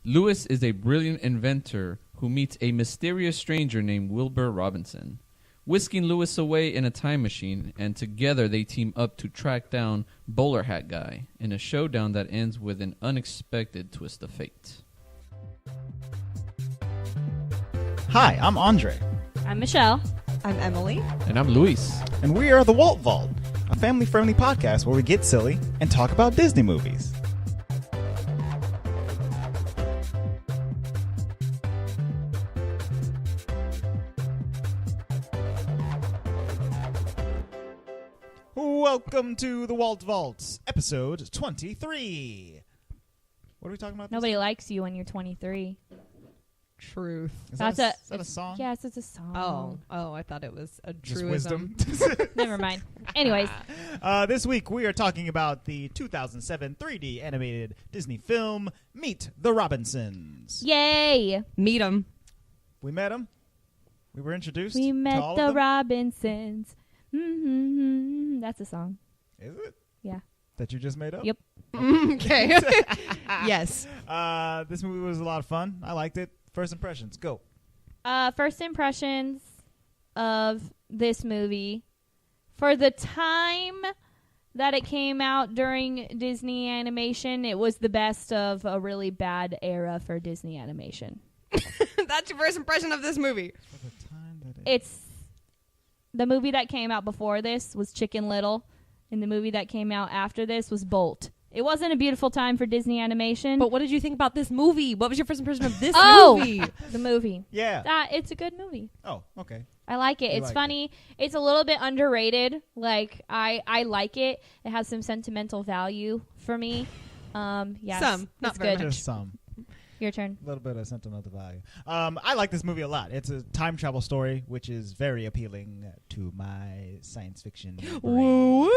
Louis is a brilliant inventor who meets a mysterious stranger named Wilbur Robinson, whisking Louis away in a time machine, and together they team up to track down Bowler Hat Guy in a showdown that ends with an unexpected twist of fate. Hi, I'm Andre. I'm Michelle. I'm Emily. And I'm Luis. And we are the Walt Vault, a family-friendly podcast where we get silly and talk about Disney movies. Welcome to the Walt Vault, episode 23. What are we talking about? Nobody likes you when you're 23. Truth. Is that a song? Yes, it's a song. Oh, I thought it was a Just truism. wisdom. Never mind. Anyways. This week we are talking about the 2007 3D animated Disney film, Meet the Robinsons. Yay! Meet 'em. We met them. We were introduced We to met all the of them. Robinsons. That's a song. Is it? Yeah. That you just made up? Yep. Okay. Yes. This movie was a lot of fun. I liked it. First impressions, go. First impressions of this movie. For the time that it came out during Disney animation, it was the best of a really bad era for Disney animation. That's your first impression of this movie. For the time that It's the movie that came out before this was Chicken Little, and the movie that came out after this was Bolt. It wasn't a beautiful time for Disney animation. But what did you think about this movie? What was your first impression of this movie? The movie. Yeah. It's a good movie. Oh, okay. I like it. You It's like funny. It's a little bit underrated. Like I like it. It has some sentimental value for me. Yes, Some, not it's very good. much. Just some. Your turn. A little bit of sentimental value. I like this movie a lot. It's a time travel story, which is very appealing to my science fiction brain. Woo, woo,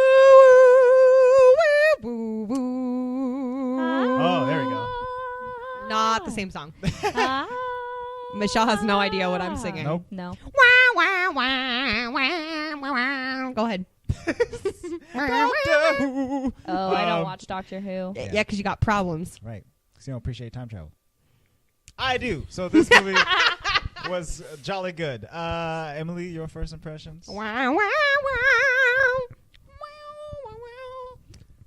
woo, woo. Oh, there we go. Not the same song. Michelle has no idea what I'm singing. Nope. No. Go ahead. Doctor Who. Oh, I don't watch Doctor Who. Yeah, because you got problems. Right. Because you don't appreciate time travel. I do. So this movie was jolly good. Emily, your first impressions?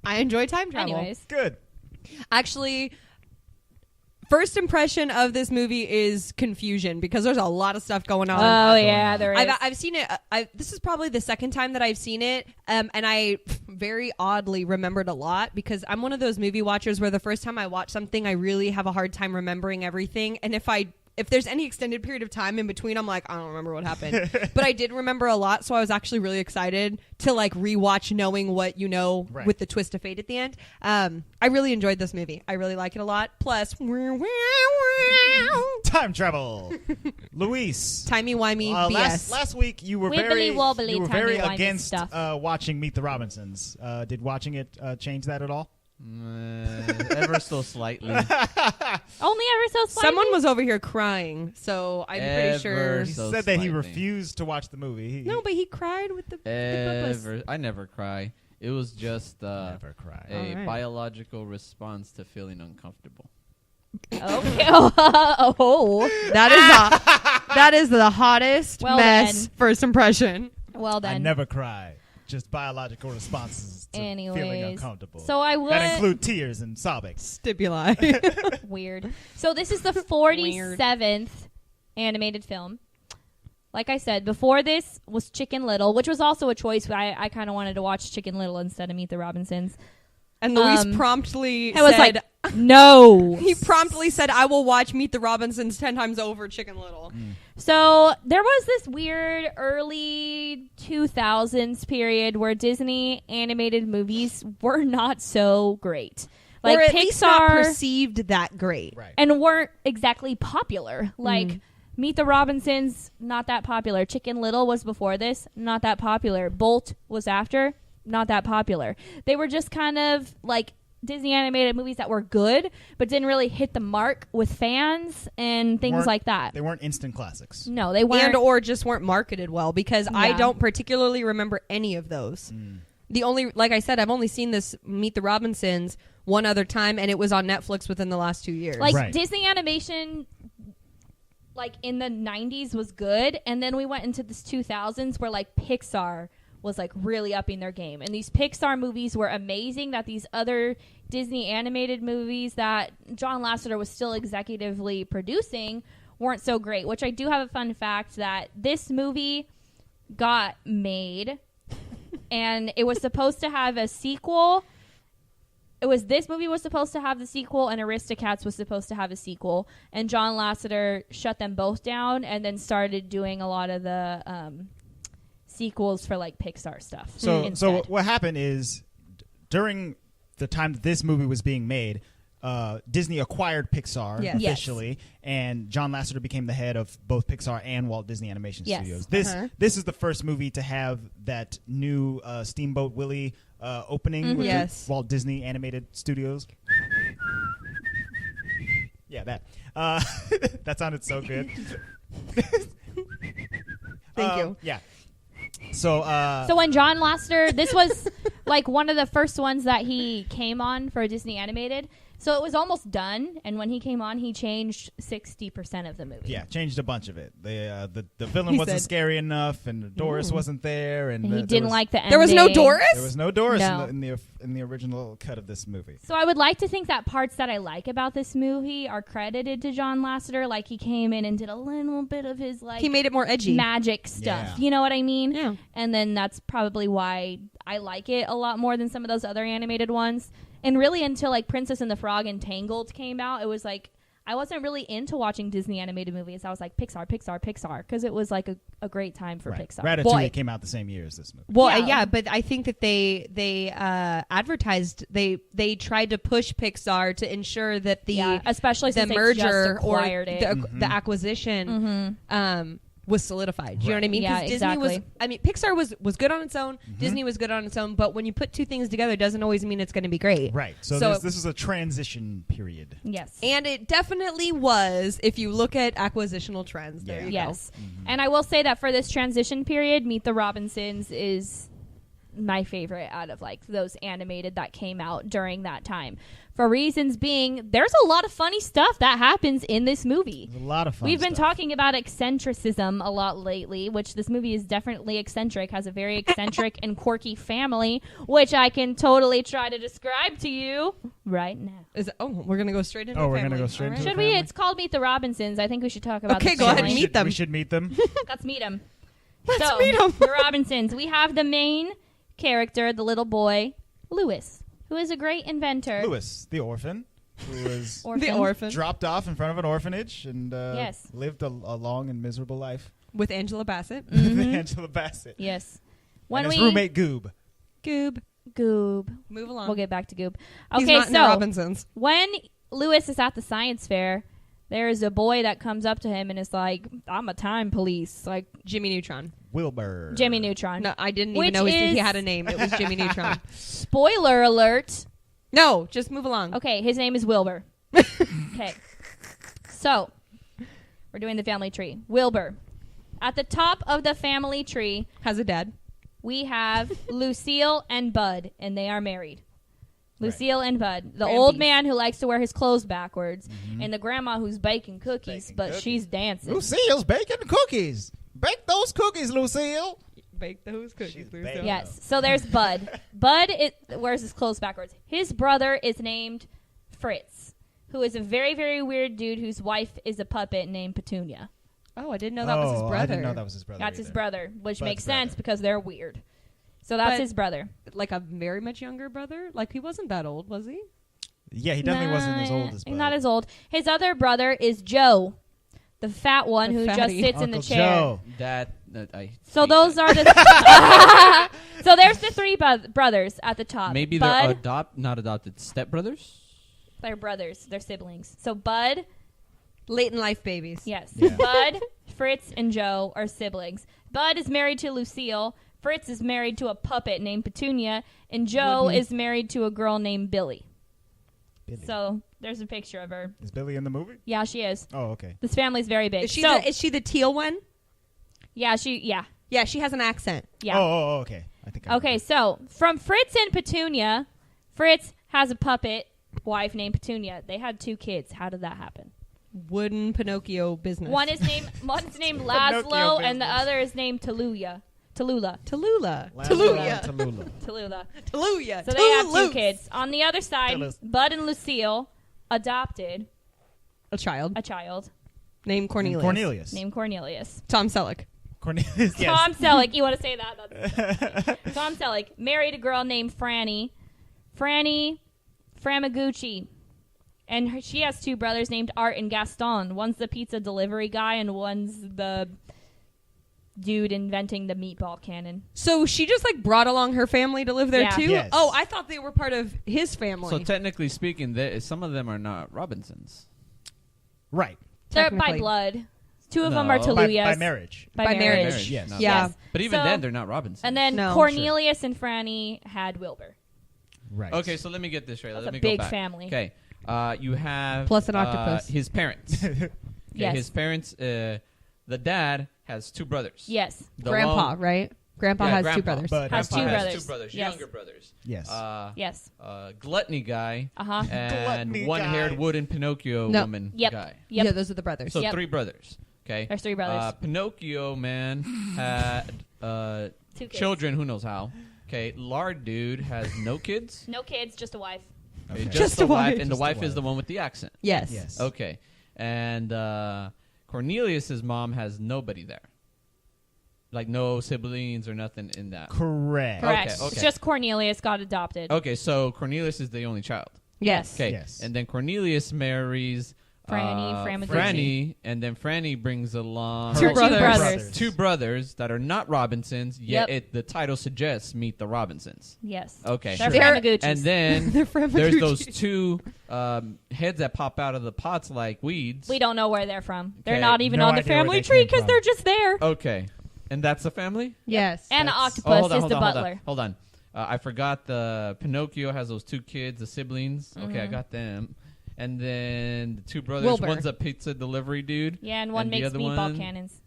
I enjoy time travel. Anyways. Good. Actually, first impression of this movie is confusion because there's a lot of stuff going on. Oh yeah, there is. I've seen it. This is probably the second time that I've seen it, and I very oddly remembered a lot because I'm one of those movie watchers where the first time I watch something, I really have a hard time remembering everything, and if there's any extended period of time in between, I'm like, I don't remember what happened. But I did remember a lot, so I was actually really excited to like rewatch knowing what you know Right. with the twist of fate at the end. I really enjoyed this movie. I really like it a lot. Plus, Time travel. Luis. timey-wimey BS. Last week you were Wibbly-wobbly, very timey-wimey against stuff. watching Meet the Robinsons. Did watching it change that at all? Ever so slightly. Only ever so slightly. Someone was over here crying, so I'm pretty sure. Ever He so said that he slightly. refused to watch the movie. No, but he cried with the bubbles. I never cry. It was just Never cry. a Alright. biological response to feeling uncomfortable. Okay. Oh. That is the hottest Well mess then. first impression. Well I then. never cry. Just biological responses to feeling Anyways. uncomfortable. So I would. that include tears and sobbing. Stimuli. Weird. So this is the 47th animated film. Like I said, before this was Chicken Little, which was also a choice. I kind of wanted to watch Chicken Little instead of Meet the Robinsons. And Luis promptly I was said, like, no. he promptly said, I will watch Meet the Robinsons 10 times over Chicken Little. So there was this weird early 2000s period where Disney animated movies were not so great. Like or at least not Pixar perceived that great. Right. and weren't exactly popular. Like Meet the Robinsons, not that popular. Chicken Little was before this, not that popular. Bolt was after, not that popular. They were just kind of like Disney animated movies that were good, but didn't really hit the mark with fans and things like that. They weren't instant classics. No, they weren't. And or just weren't marketed well because I Yeah. don't particularly remember any of those. Like I said, I've only seen this Meet the Robinsons one other time, and it was on Netflix within the last 2 years. Like Right. Disney animation, like in the 90s was good, and then we went into this 2000s where like Pixar was like really upping their game, and these Pixar movies were amazing. That these other Disney animated movies that John Lasseter was still executively producing weren't so great. Which I do have a fun fact that this movie got made, and it was supposed to have a sequel. This movie was supposed to have the sequel, and Aristocats was supposed to have a sequel, and John Lasseter shut them both down and then started doing a lot of the sequels for like Pixar stuff. So instead. what happened is during the time that this movie was being made, Disney acquired Pixar Yes. officially, and John Lasseter became the head of both Pixar and Walt Disney Animation Yes. Studios. Uh-huh. This is the first movie to have that new Steamboat Willie opening with Yes. the Walt Disney Animated Studios. Yeah, that. That sounded so good. Thank you. Yeah. So when John Lasseter, this was like one of the first ones that he came on for Disney Animated. So it was almost done, and when he came on, he changed 60% of the movie. yeah, changed a bunch of it. The villain He wasn't said- scary enough, and Doris wasn't there, and And he there didn't was- like the ending. There was no Doris? There was no Doris No. in the original cut of this movie. So I would like to think that parts that I like about this movie are credited to John Lasseter. Like he came in and did a little bit of his like He made it more edgy. magic stuff. Yeah. You know what I mean? Yeah. And then that's probably why I like it a lot more than some of those other animated ones. And really until like Princess and the Frog and Tangled came out, it was like I wasn't really into watching Disney animated movies. I was like Pixar because it was like a great time for Right. Pixar. Ratatouille Boy. came out the same year as this movie. Well, Yeah. yeah, but I think that they advertised they tried to push Pixar to ensure that the especially the since they merger just or acquired it. the acquisition was solidified. Do you know what I mean? Yeah, 'Cause Disney was. exactly. I mean, Pixar was good on its own. Disney was good on its own. But when you put two things together, it doesn't always mean it's going to be great. Right. So, this is a transition period. Yes. And it definitely was. If you look at acquisitional trends, there Yeah. you Yes. go. And I will say that for this transition period, Meet the Robinsons is my favorite out of like those animated that came out during that time. For reasons being, there's a lot of funny stuff that happens in this movie. There's a lot of fun We've been stuff. talking about eccentricism a lot lately, which this movie is definitely eccentric, has a very eccentric and quirky family, which I can totally try to describe to you right now. We're gonna go straight into. Oh, we're family. gonna go straight All into right. Should we? It's called Meet the Robinsons. I think we should talk about Okay, the go ahead family. and meet them. We should meet them. Let's meet them. Let's meet 'em. The Robinsons. We have the main character, the little boy, Lewis, who is a great inventor. Lewis, the orphan, who was Orphan. The orphan dropped off in front of an orphanage and Yes. lived a long and miserable life with Angela Bassett. with Angela Bassett Yes. and his roommate Goob. Goob. Goob. Move along. We'll get back to Goob. He's Okay, not in the so Robinsons. when Lewis is at the science fair, there is a boy that comes up to him and is like, "I'm a time police," like Jimmy Neutron. Wilbur. Jimmy Neutron. No, I didn't Which even know he is- had a name. It was Jimmy Neutron. Spoiler alert. No, just move along. Okay, his name is Wilbur. Okay. So, we're doing the family tree. Wilbur. At the top of the family tree, Has a dad. we have Lucille and Bud, and they are married. Lucille and Bud. The Grandpiece. old man who likes to wear his clothes backwards, and the grandma who's baking cookies, Baking but cookies. she's dancing. Lucille's baking cookies. Bake those cookies, Lucille. Bake those cookies. She's Lucille. baking. Yes. So there's Bud. Bud wears his clothes backwards. His brother is named Fritz, who is a very, very weird dude whose wife is a puppet named Petunia. Oh, I didn't know that was his brother. I didn't know that was his brother. That's his either. brother, which Bud's makes sense brother. because they're weird. So that's But- his brother. Like a very much younger brother. Like he wasn't that old, was he? Yeah, he definitely wasn't as old as He's Bud. not as old. His other brother is Joe, the fat one The who just fatty. sits in the Uncle chair. Joe. That I. So hate those that. are the. So there's the three brothers at the top. Maybe Bud, they're not adopted stepbrothers. they're brothers. They're siblings. So Bud, Late in life babies. yes, Yeah. Bud, Fritz, and Joe are siblings. Bud is married to Lucille. Fritz is married to a puppet named Petunia, and Joe Wouldn't- is married to a girl named Billy. Billy. So there's a picture of her. Is Billy in the movie? Yeah, she is. Oh, okay. This family's very big. Is she so, is she the teal one? yeah, Yeah, she has an accent. Yeah. Oh, okay. I think. Okay, so from Fritz and Petunia, Fritz has a puppet wife named Petunia. They had 2 kids. How did that happen? Wooden Pinocchio business. One's named Laszlo, and the other is named Tallulah. Tallulah. Tallulah. So they have 2 kids. On the other side, Bud and Lucille adopted A child a child named Cornelius. named Cornelius. Tom Selleck. Cornelius. Yes. Tom Selleck. You want to say that? That's Tom Selleck married a girl named Franny Framaguchi. And she has 2 brothers named Art and Gaston. One's the pizza delivery guy, and one's the dude inventing the meatball cannon. So she just like brought along her family to live there Yeah. too? Yes. Oh, I thought they were part of his family. So technically speaking, some of them are not Robinsons. Right. They're by Technically. blood. 2 of them are No. Talluyahs. By marriage. By marriage. Marriage, Yes. no. Yeah. Yes. But even So- then, they're not Robinsons. And then No. Cornelius and Franny had Wilbur. Right. Okay, so let me get this right. That's Let a me go big back. family. Okay. You have Plus an octopus. his parents. Okay, Yes. his parents. The dad has 2 brothers. Yes. The Grandpa, one- right? Grandpa Yeah, has Grandpa. 2 brothers. But Has Grandpa two has brothers. 2 brothers, Yes. younger brothers. Yes. Yes. Gluttony guy Uh-huh. and Gluttony one-haired guy. wooden Pinocchio No. woman Yep. guy. Yep. Yeah, those are the brothers. So Yep. 3 brothers. Okay. There's 3 brothers. Pinocchio man had 2 kids. children. Who knows how? Okay. Lard dude has no kids. No kids, just a wife. Okay. Just a a wife, wife. and the Just a wife is wife. the one with the accent. Yes. Yes. Okay. And Cornelius's mom has nobody there. Like no siblings or nothing in that. Correct. Correct. Okay. It's just Cornelius got adopted. Okay, so Cornelius is the only child. Yes. Okay. Yes. And then Cornelius marries Franny Framaguchi. Franny, and then Franny brings along Two Her brothers. 2 brothers that are not Robinsons, yet Yep. the title suggests meet the Robinsons. Yes. Okay. They're Sure. Framaguchis. And then They're there's Framaguchi. those 2 heads that pop out of the pots like weeds. We don't know where they're from. They're Okay. not even No on the idea where family they tree came because from. they're just there. Okay. And that's the family? Yes. And the That's- octopus hold on, is hold the on, butler. Hold on. I forgot the Pinocchio has those 2 kids, the siblings. Okay, I got them. And then the 2 brothers. Wilbur. One's a pizza delivery dude. Yeah, and one the makes other meatball one- cannons.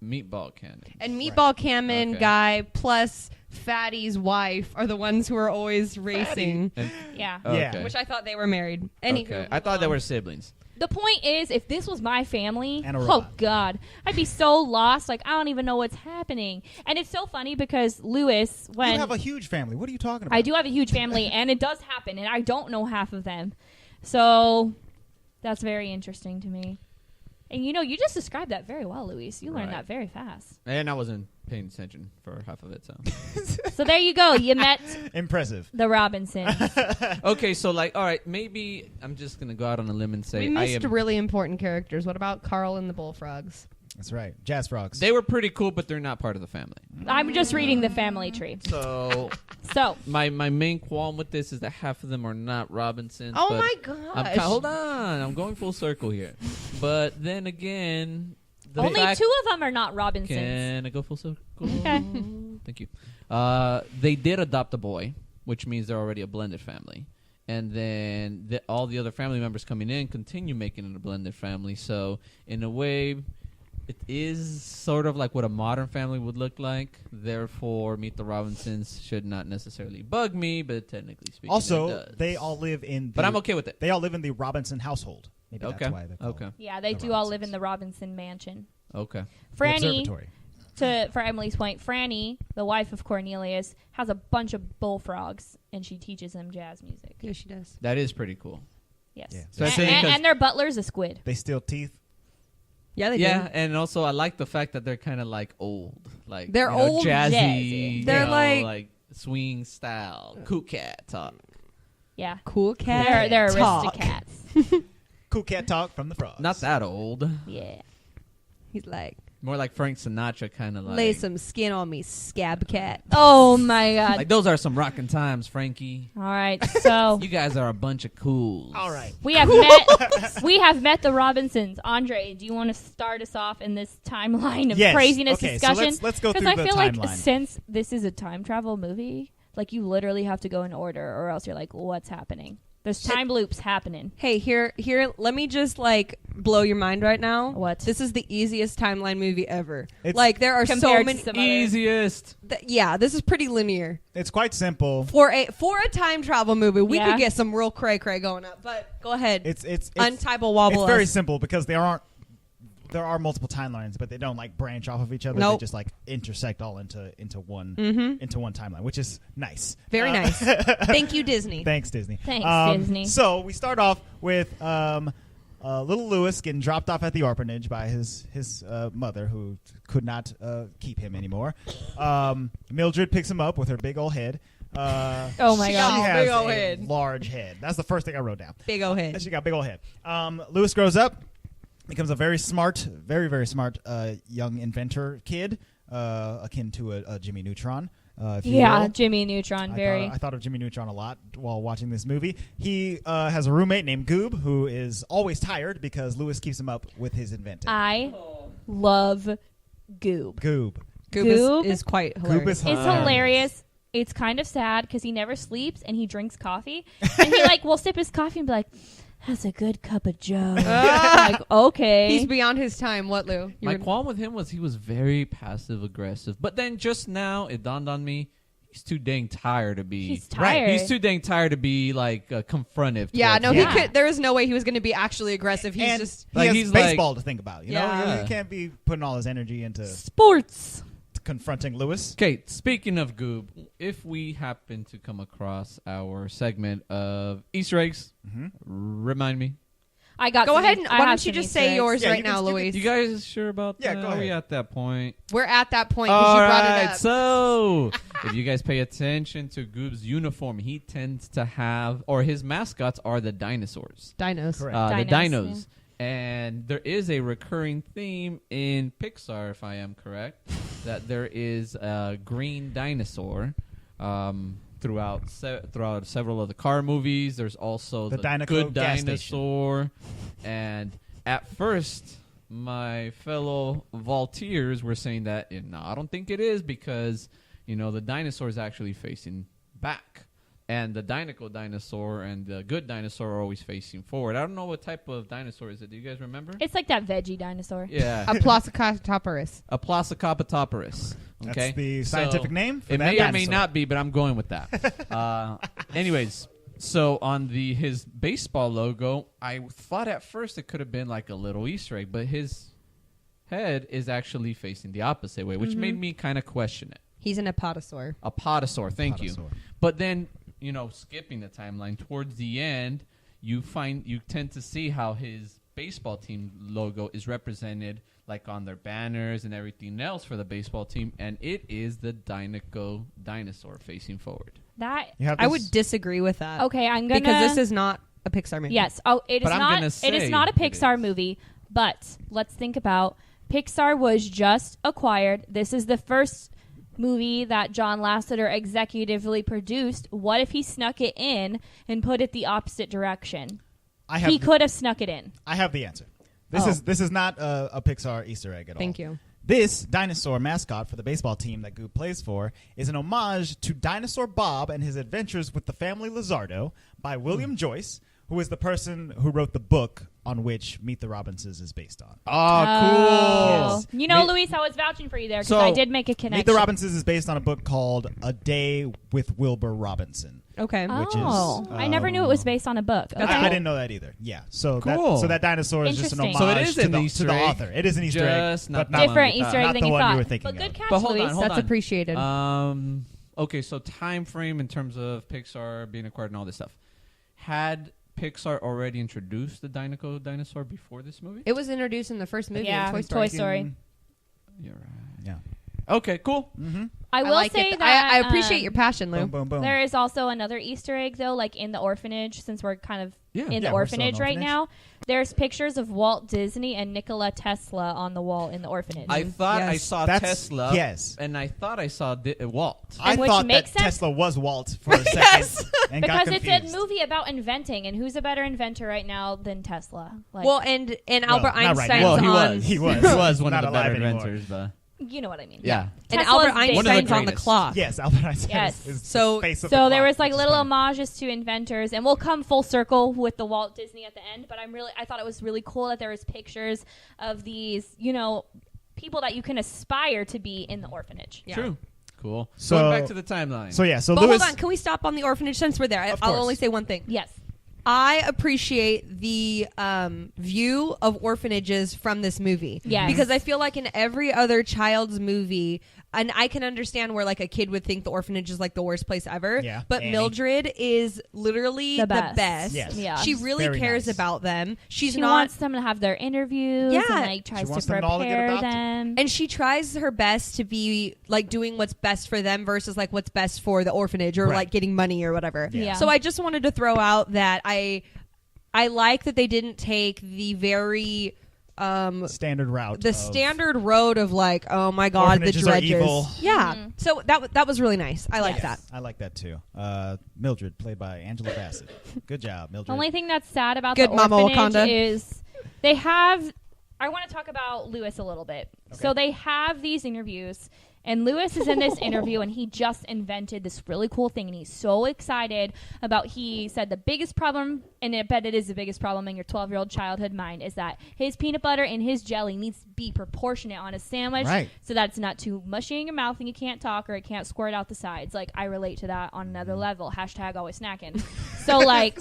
Meatball cannon. And Meatball Cannon Okay. guy plus Fatty's wife are the ones who are always racing. And, Yeah. Yeah. okay. Which I thought they were married. Anywho, Okay. I thought they were siblings. The point is, if this was my family, And a oh robot. god, I'd be so lost. Like I don't even know what's happening. And it's so funny because Lewis, when You have a huge family. What are you talking about? I do have a huge family, and it does happen, and I don't know half of them. So that's very interesting to me. And you just described that very well, Luis. You learned Right. that very fast. And I wasn't paying attention for half of it, so. So there you go. You met Impressive. the Robinsons. Okay, so all right, maybe I'm just going to go out on a limb and say we missed I am, really important characters. What about Carl and the Bullfrogs? That's right. Jazz frogs. they were pretty cool, but they're not part of the family. I'm just reading the family tree. So So my main qualm with this is that half of them are not Robinsons. Oh but my I'm gosh. hold on, I'm going full circle here. But then again, the only fact 2 of them are not Robinsons. can I go full circle? Okay. Thank you. They did adopt a boy, which means they're already a blended family. And then all the other family members coming in continue making it a blended family. So in a way, it is sort of like what a modern family would look like. Therefore, Meet the Robinsons should not necessarily bug me, but technically speaking, it Also, does. they all live in. But I'm okay with it. They all live in the Robinson household. Maybe Okay. that's why they're called Okay. Yeah, they the do all live in Robinsons. the Robinson mansion. Okay. The Franny, observatory. for Emily's point, Franny, the wife of Cornelius, has a bunch of bullfrogs, and she teaches them jazz music. Yeah, she does. That is pretty cool. Yes. Yeah. So I think and, 'cause- and their butler's a squid. They steal teeth. Yeah, they Yeah, do. and also I like the fact that they're kind of like old, like They're old jazzy. jazzy. They're They're swing style, cool cat talk. Yeah. Cool cat. They're talk. aristocrats. Cool cat talk from the frogs. Not that old, Yeah. He's like, more like Frank Sinatra, kind of like. lay some skin on me, scab cat. Oh my God. Like those are some rockin' times, Frankie. All right. So You guys are a bunch of cools. All right. we have met the Robinsons. Andre, do you want to start us off in this timeline of Yes. craziness Okay, so discussion? let's go through I the feel timeline. like since this is a time travel movie, like you literally have to go in order, or else you're like, what's happening? There's time loops happening. Hey, here. Let me just like blow your mind right now? What? This is the easiest timeline movie ever. It's- Like there are so Compared to many. some other- Easiest. Yeah, this is pretty linear It's quite simple. for a time travel movie. We Yeah. could get some real cray going up, but go ahead. It's Untype wobble. It's very us. simple because there are multiple timelines, but they don't like branch off of each other. Nope. They just like intersect all into one Mhm. into one timeline, which is nice. Very nice. Thank you, Disney. Thanks, Disney. Thanks, Disney. So we start off with little Lewis getting dropped off at the orphanage by his mother, who could not keep him anymore. Mildred picks him up with her big old head. Oh my She God. has Big ol' a head. large head. That's the first thing I wrote down. Big old head. She got a big old head. Lewis grows up, becomes a very smart, very smart young inventor kid, akin to a Jimmy Neutron. If you Yeah, will. Jimmy Neutron. I thought of Jimmy Neutron a lot while watching this movie. He has a roommate named Goob who is always tired because Lewis keeps him up with his inventing. I love Goob. Goob. Goob is quite hilarious. Goob is It's hilarious. hilarious. It's kind of sad because he never sleeps and he drinks coffee. And he like will sip his coffee and be like, "That's a good cup of Joe." Like, okay. He's beyond his time. What, Lou? My qualm with him was he was very passive aggressive. But then just now it dawned on me he's too dang tired to be. He's Right. tired. He's too dang tired to be like confrontive. Yeah, towards no, him. Yeah. he could. There is no way he was going to be actually aggressive. He's and just. he Like, has he's like- baseball to think about. You know, Yeah. he can't be putting all his energy into Sports. confronting Lewis. Okay, speaking of Goob, if we happen to come across our segment of Easter eggs, remind me. I got. Go some- ahead and I why have don't you some just Easter say eggs. yours Yeah, right you now, can- you Luis? You guys sure about Yeah, that? go Are we ahead. at that point? We're at that point because you brought it up. So if you guys pay attention to Goob's uniform, he tends to have, or his mascots are the dinosaurs. Dinos. Correct. The Dinos, dinos. And there is a recurring theme in Pixar, if I am correct, that there is a green dinosaur throughout several of the car movies. There's also The the Dinoco good gas dinosaur. And at first, my fellow Volteers were saying that, no, I don't think it is because, the dinosaur is actually facing back. And the Dinoco dinosaur and the good dinosaur are always facing forward. I don't know what type of dinosaur is it. Do you guys remember? It's like that veggie dinosaur. Yeah. A Plosicopterus. A Plosicopterus. Okay. That's the So scientific name for it that may or may dinosaur. not be, but I'm going with that. Anyways, so on his baseball logo, I thought at first it could have been like a little Easter egg, but his head is actually facing the opposite way, which made me kind of question it. He's an apatosaur. A potosaur, thank you. Potosaur. But then, skipping the timeline, towards the end, you tend to see how his baseball team logo is represented, like on their banners and everything else for the baseball team, and it is the Dinoco dinosaur facing forward. That. You have I this- would disagree with that. Okay, I'm gonna. Because this is not a Pixar movie. Yes. Oh, it is But I'm not. gonna It is say not a it Pixar is. movie. But let's think about Pixar was just acquired. This is the first movie that John Lasseter executively produced. What if he snuck it in and put it the opposite direction? He could have snuck it in. I have the answer. Oh. This is not a Pixar Easter egg at all. Thank you. This dinosaur mascot for the baseball team that Goob plays for is an homage to Dinosaur Bob and his adventures with the family Lizardo by William Joyce, who is the person who wrote the book on which Meet the Robinsons is based on. Oh, cool. You know, Me- Luis, I was vouching for you there because So, I did make a connection. Meet the Robinsons is based on a book called A Day with Wilbur Robinson. Okay. which is, Oh, I never knew it was based on a book. Okay. I didn't know that either. Yeah, so Cool. that dinosaur is just an homage Interesting. So it is to, an the, Easter to the egg, author. It is an Easter egg, just but not not, the Different one we Easter thought. egg not than the you one thought. you were thinking but good of. catch, But hold Luis. on, hold That's on. appreciated. Okay, so time frame in terms of Pixar being acquired and all this stuff. Had Pixar already introduced the Dinoco dinosaur before this movie? It was introduced in the first movie. Yeah, in Toy Toy Story. Story. You're right. Yeah. Okay, cool. Mm-hmm. I will like say it. that I appreciate your passion, Lou. Boom, boom, boom. There is also another Easter egg, though, like in the orphanage, since we're kind of Yeah. in Yeah, the we're still in orphanage right orphanage. now. There's pictures of Walt Disney and Nikola Tesla on the wall in the orphanage. I thought I Yes. saw That's- Tesla. yes. And I thought I saw Walt. I And which thought that makes sense- Tesla was Walt for a second and got because it's confused. a movie about inventing, and who's a better inventor right now than Tesla? Like, Well, and Well, Albert not right Einstein's now. Well, he on. was. He was. He was one Not of the better alive anymore. inventors. But You know what I mean? Yeah. And Tesla's Albert big. One of the Einstein's on the greatest. clock. Yes, Albert Einstein Yes. is So- the face of So the there clock, was like which is little funny. homages to inventors, and we'll come full circle with the Walt Disney at the end. But I thought it was really cool that there was pictures of these, people that you can aspire to be in the orphanage. Yeah. True. Cool. So- Going back to the timeline. So But Lewis. hold on, can we stop on the orphanage since we're there? Of I'll course. only say one thing. Yes. I appreciate the view of orphanages from this movie. Yes. Because I feel like in every other child's movie, and I can understand where like a kid would think the orphanage is like the worst place ever. Yeah, But Annie. Mildred is literally The the best. best. Yes. Yeah. She really Very cares nice. about them. She's She not. wants them to have their interviews Yeah. and like tries to wants them all to get prepare adopted. them. And she tries her best to be like doing what's best for them versus like what's best for the orphanage or Right. like getting money or whatever. Yeah. So I just wanted to throw out that I like that they didn't take the very standard route. the of- standard road of like, oh my god, the Orphanages are dredges. evil. Yeah. Mhm. So that was really nice. I like Yes. that. I like that too. Mildred, played by Angela Bassett. Good job, Mildred. The only thing that's sad about Good the Mama orphanage Wakanda. is they have. I want to talk about Lewis a little bit. So they have these interviews, and Lewis is in this interview, and he just invented this really cool thing, and he's so excited about. He said the biggest problem, and I bet it is the biggest problem in your 12-year-old childhood mind, is that his peanut butter and his jelly needs to be proportionate on a sandwich, Right. so that it's not too mushy in your mouth and you can't talk or it can't squirt out the sides. Like I relate to that on another level. # always snacking. So like.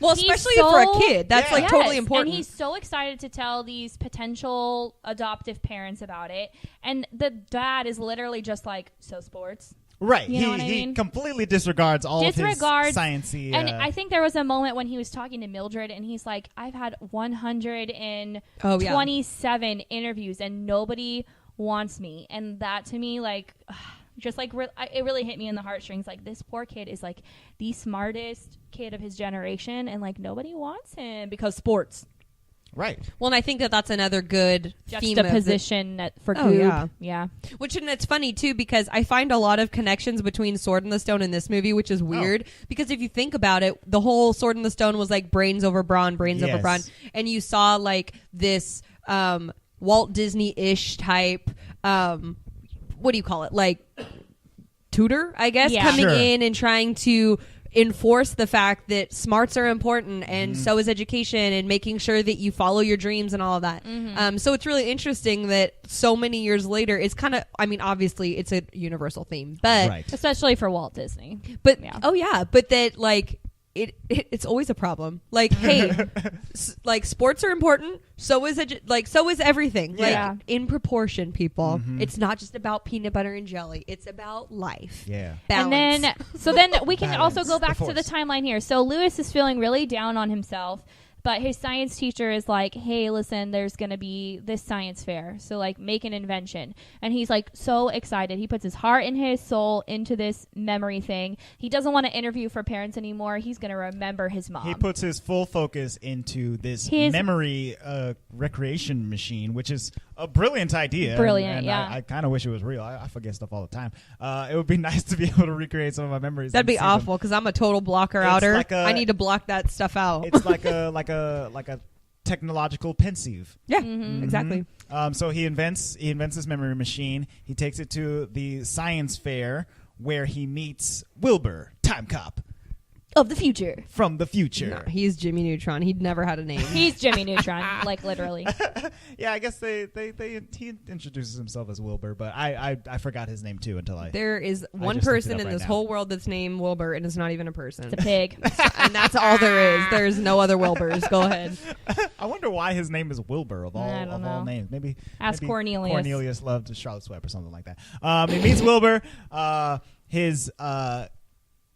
Well, He's especially so- for a kid, that's Yeah. like totally Yes, important. And he's so excited to tell these potential adoptive parents about it. And the dad is literally just like, so sports. right. You know what I He mean? completely disgards all Disregards- of his sciencey. And I think there was a moment when he was talking to Mildred and he's like, I've had 127 interviews and nobody wants me. And that to me, like, just like it really hit me in the heartstrings. Like this poor kid is like the smartest kid of his generation and like nobody wants him because sports. right. well, and I think that that's another good theme of the- Juxtaposition for Oh, Goob. yeah. Which, and it's funny too because I find a lot of connections between Sword in the Stone and this movie, which is weird because if you think about it, the whole Sword in the Stone was like brains over brawn, brains over Yes. brawn, and you saw like this Walt Disney-ish type. What do you call it? Like tutor, I guess, Yeah. coming Sure. in and trying to enforce the fact that smarts are important and Mm-hmm. so is education and making sure that you follow your dreams and all of that. So it's really interesting that so many years later, it's kind of, I mean, obviously it's a universal theme, but, Right. Especially for Walt Disney. but, Yeah. oh yeah, but that like, it's always a problem. Like, hey, like sports are important. So is so is everything. Like Yeah. in proportion, people. Mhm. It's not just about peanut butter and jelly. It's about life. Yeah. Balance. And then we can Balance. also go back The to the force. timeline here. So Lewis is feeling really down on himself, but his science teacher is like, hey, listen, there's going to be this science fair. So like make an invention. And he's like so excited. He puts his heart and his soul into this memory thing. He doesn't want to interview for parents anymore. He's going to remember his mom. He puts his full focus into this His- memory recreation machine, which is a brilliant idea. Brilliant, and yeah. I kind of wish it was real. I forget stuff all the time. It would be nice to be able to recreate some of my memories. That'd and be see them. awful because I'm a total blocker It's outer. like a- I need to block that stuff out. It's like a technological pensieve. yeah, Mhm. exactly. So he invents this memory machine. He takes it to the science fair where he meets Wilbur, time cop of the future. from the future. No, he's Jimmy Neutron. He'd never had a name. He's Jimmy Neutron, like literally. Yeah, I guess he introduces himself as Wilbur, but I forgot his name too until I. There is one just looked it person up in right this now. whole world that's named Wilbur, and it's not even a person. It's a pig. And that's all there is. There's no other Wilburs. Go ahead. I wonder why his name is Wilbur of all I don't all know. names. Maybe Ask maybe Cornelius. Cornelius loved Charlotte Swep or something like that. He meets Wilbur. His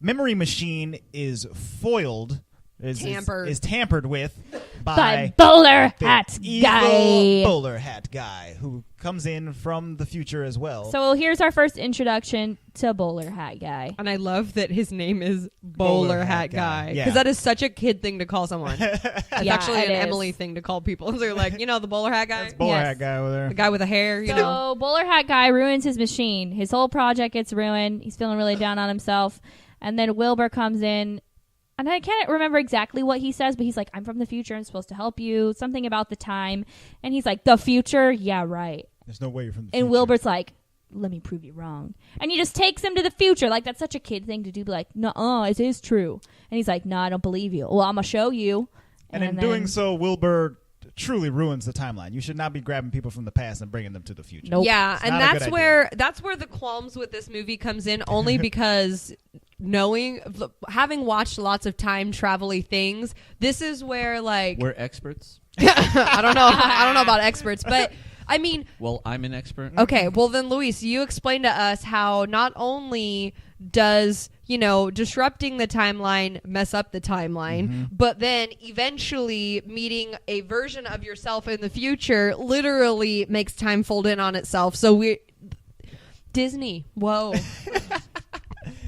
memory machine is foiled. Tampered. Is tampered with By by bowler the hat evil guy. bowler hat guy who comes in from the future as well. So here's our first introduction to bowler hat guy. And I love that his name is Bowler Hat Guy. Yeah. Because that is such a kid thing to call someone. That's Yeah, actually it an is. Emily thing to call people. They're like, the Bowler Hat Guy? That's bowler Yes. hat guy over there. The guy with the hair, you So know? bowler hat guy ruins his machine. His whole project gets ruined. He's feeling really down on himself. And then Wilbur comes in. And I can't remember exactly what he says, but he's like, I'm from the future. I'm supposed to help you. Something about the time. And he's like, the future? Yeah, right. There's no way you're from the And future. Wilbur's like, let me prove you wrong. And he just takes him to the future. Like, that's such a kid thing to do. Be like, no, it is true. And he's like, no, I don't believe you. Well, I'm going to show you. And in doing so, Wilbur truly ruins the timeline. You should not be grabbing people from the past and bringing them to the future. Nope. Yeah, It's and not a good that's where the qualms with this movie comes in, only because having watched lots of time travel-y things, this is where like We're experts. I don't know about experts, but I mean, Well, I'm an expert. okay, well then Luis, you explain to us how not only does, disrupting the timeline mess up the timeline, but then eventually meeting a version of yourself in the future literally makes time fold in on itself. So Disney, whoa.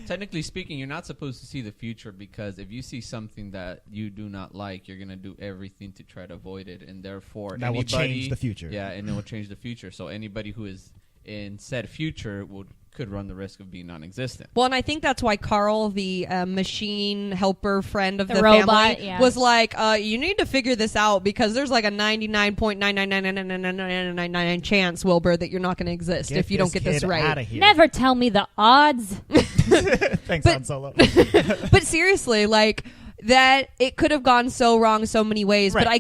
Technically speaking, you're not supposed to see the future, because if you see something that you do not like, you're going to do everything to try to avoid it, and therefore That will change the future. Yeah, and it will change the future. So anybody who is in said future could run the risk of being non-existent. Well, and I think that's why Carl, the machine helper friend of The the robot, family, yeah. was like, you need to figure this out because there's like a 99.9999999 chance, Wilbur, that you're not going to exist if you don't get this right. Outta here. Never tell me the odds. Thanks, Han Solo. But seriously, like that, it could have gone so wrong so many ways. Right. But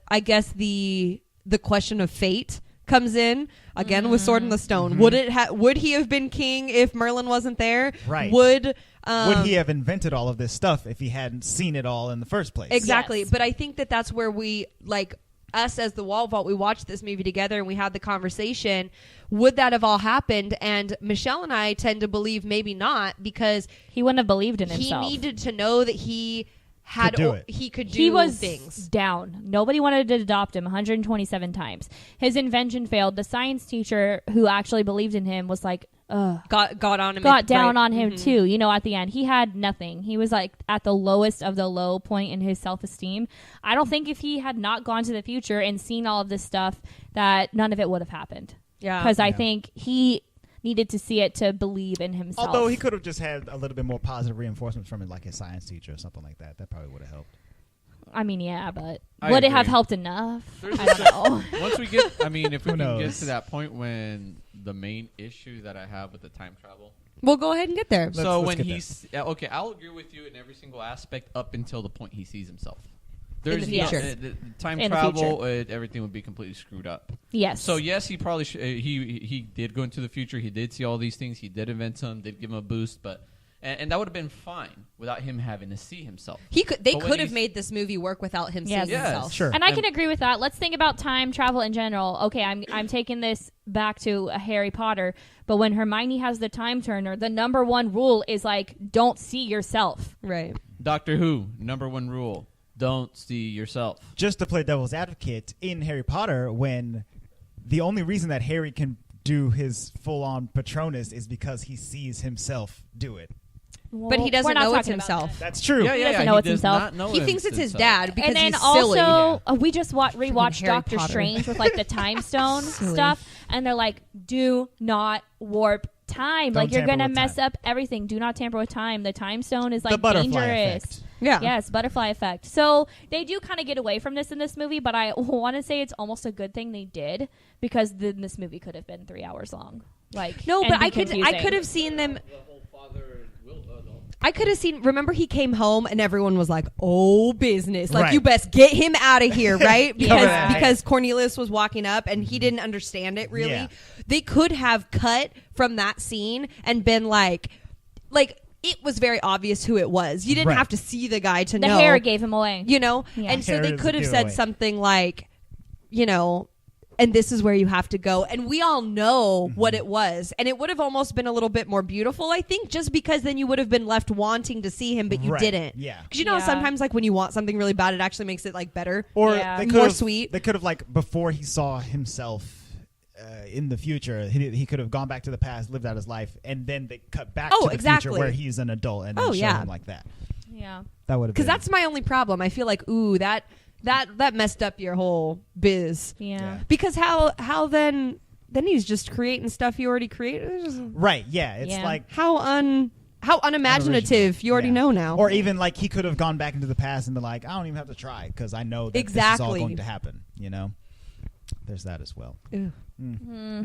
I guess the question of fate comes in again with Sword in the Stone. Would he have been king if Merlin wasn't there? Right. Would he have invented all of this stuff if he hadn't seen it all in the first place? Exactly. Yes. But I think that's where we, like, us as the Wall Vault, we watched this movie together and we had the conversation. Would that have all happened? And Michelle and I tend to believe maybe not, because He wouldn't have believed in he himself. needed to know that he had Could do it. he could do He was things. down. Nobody wanted to adopt him 127 times. His invention failed. The science teacher who actually believed in him was like, ugh. Got on him. Got down right. on him too. At the end, he had nothing. He was like at the lowest of the low point in his self-esteem. I don't think if he had not gone to the future and seen all of this stuff, that none of it would have happened. Yeah. Because I think he needed to see it to believe in himself. Although he could have just had a little bit more positive reinforcement from it, like his science teacher or something like that. That probably would have helped. I mean, yeah, but I would it have agree. helped enough? There's I don't know. Once we get, if we Who can get knows? to that point when the main issue that I have with the time travel. We'll go ahead and get there. So let's when get he's okay, I'll agree with you in every single aspect up until the point he sees himself. In the future. The time In the travel, everything would be completely screwed up. Yes. So yes, he probably he did go into the future. He did see all these things. He did invent some. Did give him a boost, but and that would have been fine without him having to see himself. They But when could have he's- made this movie work without him Yes. seeing Yes. himself. Sure. And I can agree with that. Let's think about time travel in general. Okay, I'm taking this back to Harry Potter, but when Hermione has the time turner, the number one rule is like, don't see yourself. Right. Doctor Who, number one rule: don't see yourself. Just to play devil's advocate, in Harry Potter, when the only reason that Harry can do his full-on Patronus is because he sees himself do it. But he We're doesn't not know it's talking about himself. That's true. He doesn't know it's does himself. not know He thinks it's his himself. dad because And then he's also, silly. we just rewatched Harry Doctor Potter. Strange with like the time stone Silly. stuff, and they're like, do not warp time. Don't Like, you're tamper gonna with mess time. up everything. Do not tamper with time. The time stone is The like butterfly dangerous. effect. Yeah. Yes, butterfly effect. So they do kind of get away from this in this movie, but I want to say it's almost a good thing they did, because then this movie could have been 3 hours long. Like, No, and but be I could confusing. have seen them. I could have seen. Remember, he came home and everyone was like, "Oh, business! Like, Right. you best get him out of here, right?" Because Yeah. because Cornelius was walking up and he didn't understand it really. Yeah. They could have cut from that scene and been like it was very obvious who it was. You didn't Right. have to see the guy to The know. hair gave him away. You know, Yeah. and so Hair they is could a have said giveaway. something like, and this is where you have to go. And we all know Mm-hmm. what it was. And it would have almost been a little bit more beautiful, I think, just because then you would have been left wanting to see him, but you Right. didn't. Yeah. Because you know, Yeah. sometimes like when you want something really bad, it actually makes it like better. Or Yeah. they More could have, sweet. They could have, like, before he saw himself in the future, he could have gone back to the past, lived out his life, and then they cut back Oh, to the exactly. future where he's an adult, and then Oh, show yeah. him like that. Yeah. That would have Because been. that's my only problem. I feel like, ooh, that messed up your whole biz. Yeah. Yeah. Because how then he's just creating stuff you already created. It's just- Right, yeah. It's Yeah. like How unimaginative unoriginal. you already Yeah. know now. Or even like he could have gone back into the past and been like, I don't even have to try because I know that this is all Exactly. going to happen. You know. there's that as well.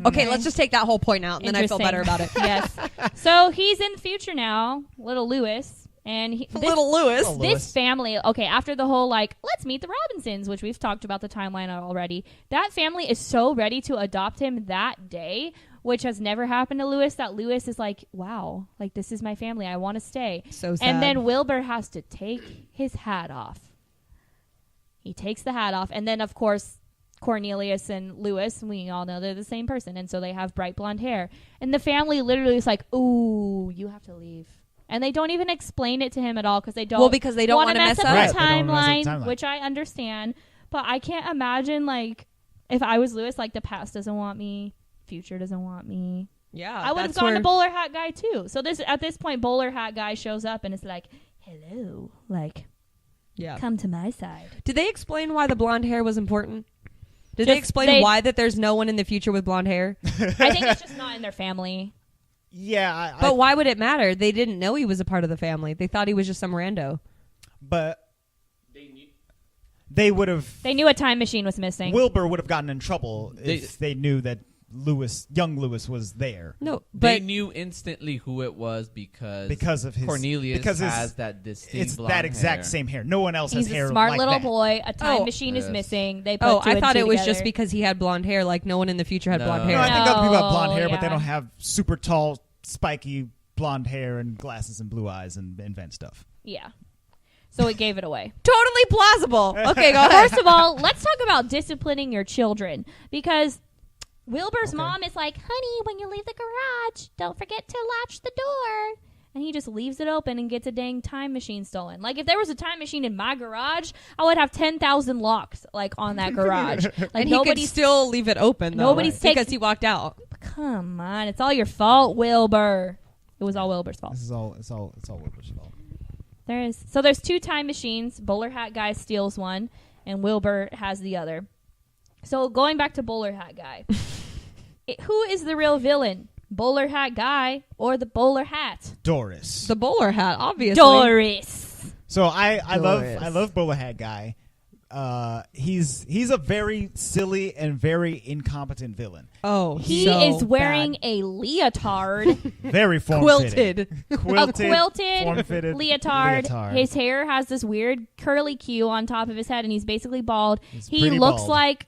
Okay, let's just take that whole point out, and then I feel better about it. Yes. So he's in the future now, little Lewis, and Little Lewis. This family, okay, after the whole let's meet the Robinsons, which we've talked about the timeline already. That family is so ready to adopt him that day, which has never happened to Lewis. That Lewis is like, wow, this is my family. I want to stay. So sad. And then Wilbur has to take his hat off. He takes the hat off, and then of course Cornelius and Lewis, we all know they're the same person, and so they have bright blonde hair. And the family literally is like, ooh, you have to leave. And they don't even explain it to him at all because they don't want to mess up Right, the timeline, which I understand. But I can't imagine, if I was Lewis, the past doesn't want me, future doesn't want me. Yeah, I would have gone to Bowler Hat Guy, too. So at this point, Bowler Hat Guy shows up, and it's like, hello, come to my side. Did they explain why the blonde hair was important? Did they explain why that there's no one in the future with blonde hair? I think it's just not in their family. Yeah. But why would it matter? They didn't know he was a part of the family. They thought he was just some rando. But they would have... They knew a time machine was missing. Wilbur would have gotten in trouble if they knew that young Lewis was there. No, but they knew instantly who it was because of his Cornelius has that distinct it's blonde that exact hair. same hair. No one else has He's hair a smart like little that. boy. A time machine is missing. They put two I and thought two it was together. just because he had blonde hair. No one in the future had blonde hair. No, I think other people have blonde hair, but they yeah. don't have super tall, spiky blonde hair and glasses and blue eyes and invent stuff. Yeah. So it gave it away. Totally plausible. Okay, go ahead. First of all, let's talk about disciplining your children, because Wilbur's mom is like, honey, when you leave the garage, don't forget to latch the door. And he just leaves it open and gets a dang time machine stolen. If there was a time machine in my garage, I would have 10,000 locks, on that garage. And he could still leave it open, though. Nobody's because he walked out. Come on. It's all your fault, Wilbur. It was all Wilbur's fault. It's all Wilbur's fault. There's two time machines. Bowler Hat Guy steals one, and Wilbur has the other. So going back to Bowler Hat Guy, who is the real villain? Bowler Hat Guy or the bowler hat? Doris. The bowler hat, obviously. Doris. So I love Bowler Hat Guy. He's a very silly and very incompetent villain. Oh, he is wearing a leotard. Very quilted, quilted form-fitted leotard. His hair has this weird curly Q on top of his head, and he's basically bald. He looks bald. like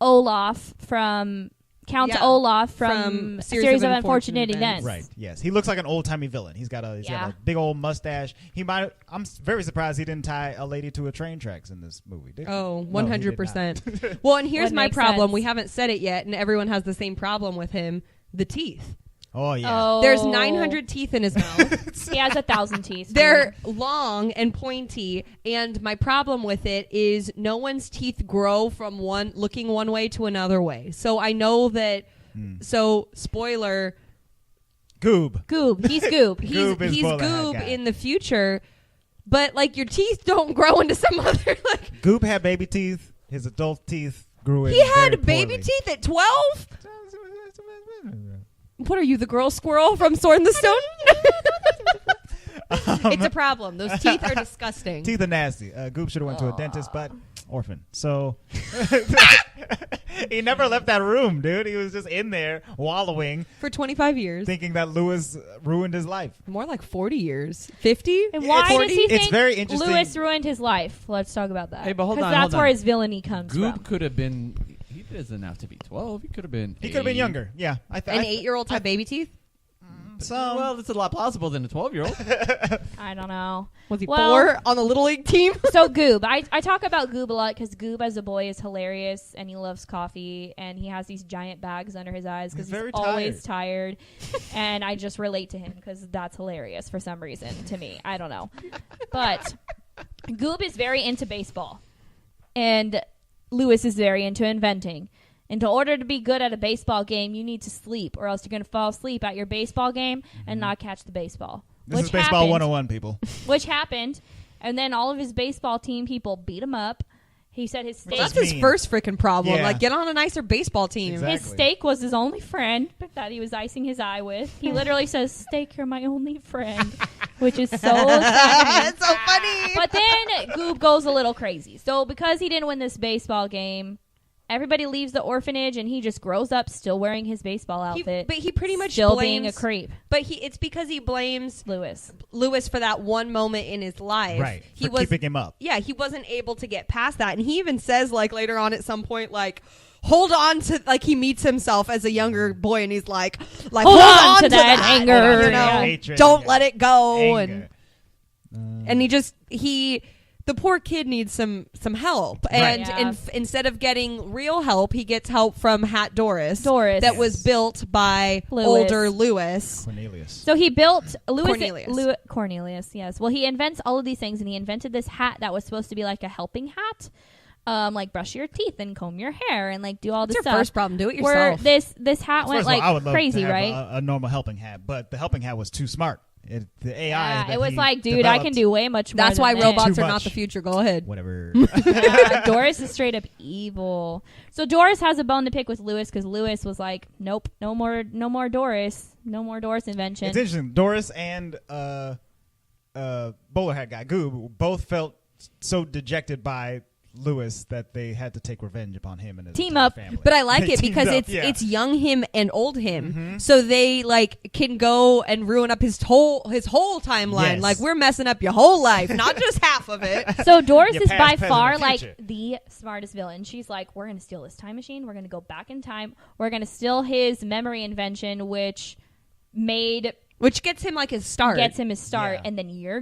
Olaf from Count Olaf from Series of Unfortunate Events. Right. Yes, he looks like an old-timey villain. He's got a big old mustache. I'm very surprised he didn't tie a lady to a train tracks in this movie. Did he? Oh, No, 100%. Well, and here's my makes problem. sense. We haven't said it yet, and everyone has the same problem with him: the teeth. Oh yeah. Oh. There's 900 teeth in his mouth. He has 1,000 teeth. They're long and pointy, and my problem with it is no one's teeth grow from looking one way to another way. So I know that. So spoiler. Goob. He's Goob. He's Goob is Bowler Hat Goob Guy. in the future, but your teeth don't grow into some other Goob had baby teeth. His adult teeth grew in. He had very baby poorly. teeth at 12. What are you, the girl squirrel from Sword in the Stone? It's a problem. Those teeth are disgusting. Teeth are nasty. Goob should have went to a dentist, but orphan. So he never left that room, dude. He was just in there wallowing For 25 years. thinking that Lewis ruined his life. More like 40 years. 50? And why does he It's think very interesting. Lewis ruined his life? Let's talk about that. Hey, but hold on, that's hold where on. his villainy comes Goob from. could have been. He doesn't have to be 12. He could have been. He could have been 8. younger. Yeah. An 8-year-old have baby teeth? Well, that's a lot plausible than a 12-year-old. I don't know. Was he Well- 4 on the Little League team? So Goob, I talk about Goob a lot because Goob as a boy is hilarious, and he loves coffee, and he has these giant bags under his eyes because He's he's very always tired. And I just relate to him because that's hilarious for some reason to me. I don't know. But Goob is very into baseball, and Lewis is very into inventing. And in order to be good at a baseball game, you need to sleep, or else you're going to fall asleep at your baseball game and not catch the baseball. This is baseball 101, people. Which happened, and then all of his baseball team people beat him up. He said his steak, That's his first freaking problem. Yeah. Get on a nicer baseball team. Exactly. his steak was his only friend that he was icing his eye with. He literally says, "Steak, you're my only friend," which is so sad. It's so funny. But then Goob goes a little crazy. So because he didn't win this baseball game, everybody leaves the orphanage, and he just grows up still wearing his baseball outfit. But he pretty much still blames, being a creep. But it's because he blames Lewis for that one moment in his life. Right. He for keeping him up. Yeah, he wasn't able to get past that. And he even says, like, later on at some point, like, hold on to, like, he meets himself as a younger boy, and he's like hold on to that anger, you know, hatred, don't let it go. Anger. And the poor kid needs some help, Right. and instead of getting real help, he gets help from Hat Doris that was Yes. built by older Lewis. Cornelius. So he built Cornelius. Yes. Well, he invents all of these things, and he invented this hat that was supposed to be like a helping hat, like brush your teeth and comb your hair and like do all this What's your stuff. first problem? Do it Where yourself. this hat went First of all, like I would love crazy, to have right? A normal helping hat, but the helping hat was too smart. The AI. Yeah, that it was he like, dude, I can developed- do way much more. That's than why this. robots Too are not much. the future. Go ahead. Whatever. Yeah, Doris is straight up evil. So Doris has a bone to pick with Lewis because Lewis was like, nope, no more Doris, no more Doris invention. It's interesting. Doris and bowler hat guy Goob both felt so dejected by Lewis that they had to take revenge upon him and his Team entire up. family. But I like They it because teamed up, it's young him and old him, Mhm. so they like can go and ruin up his whole timeline. Yes. Like, we're messing up your whole life, not just half of it. So Doris Your is past, by present, far and like future. the smartest villain. She's like, we're gonna steal this time machine. We're gonna go back in time. We're gonna steal his memory invention, which Which gets him like his start. gets him his start, Yeah. and then you're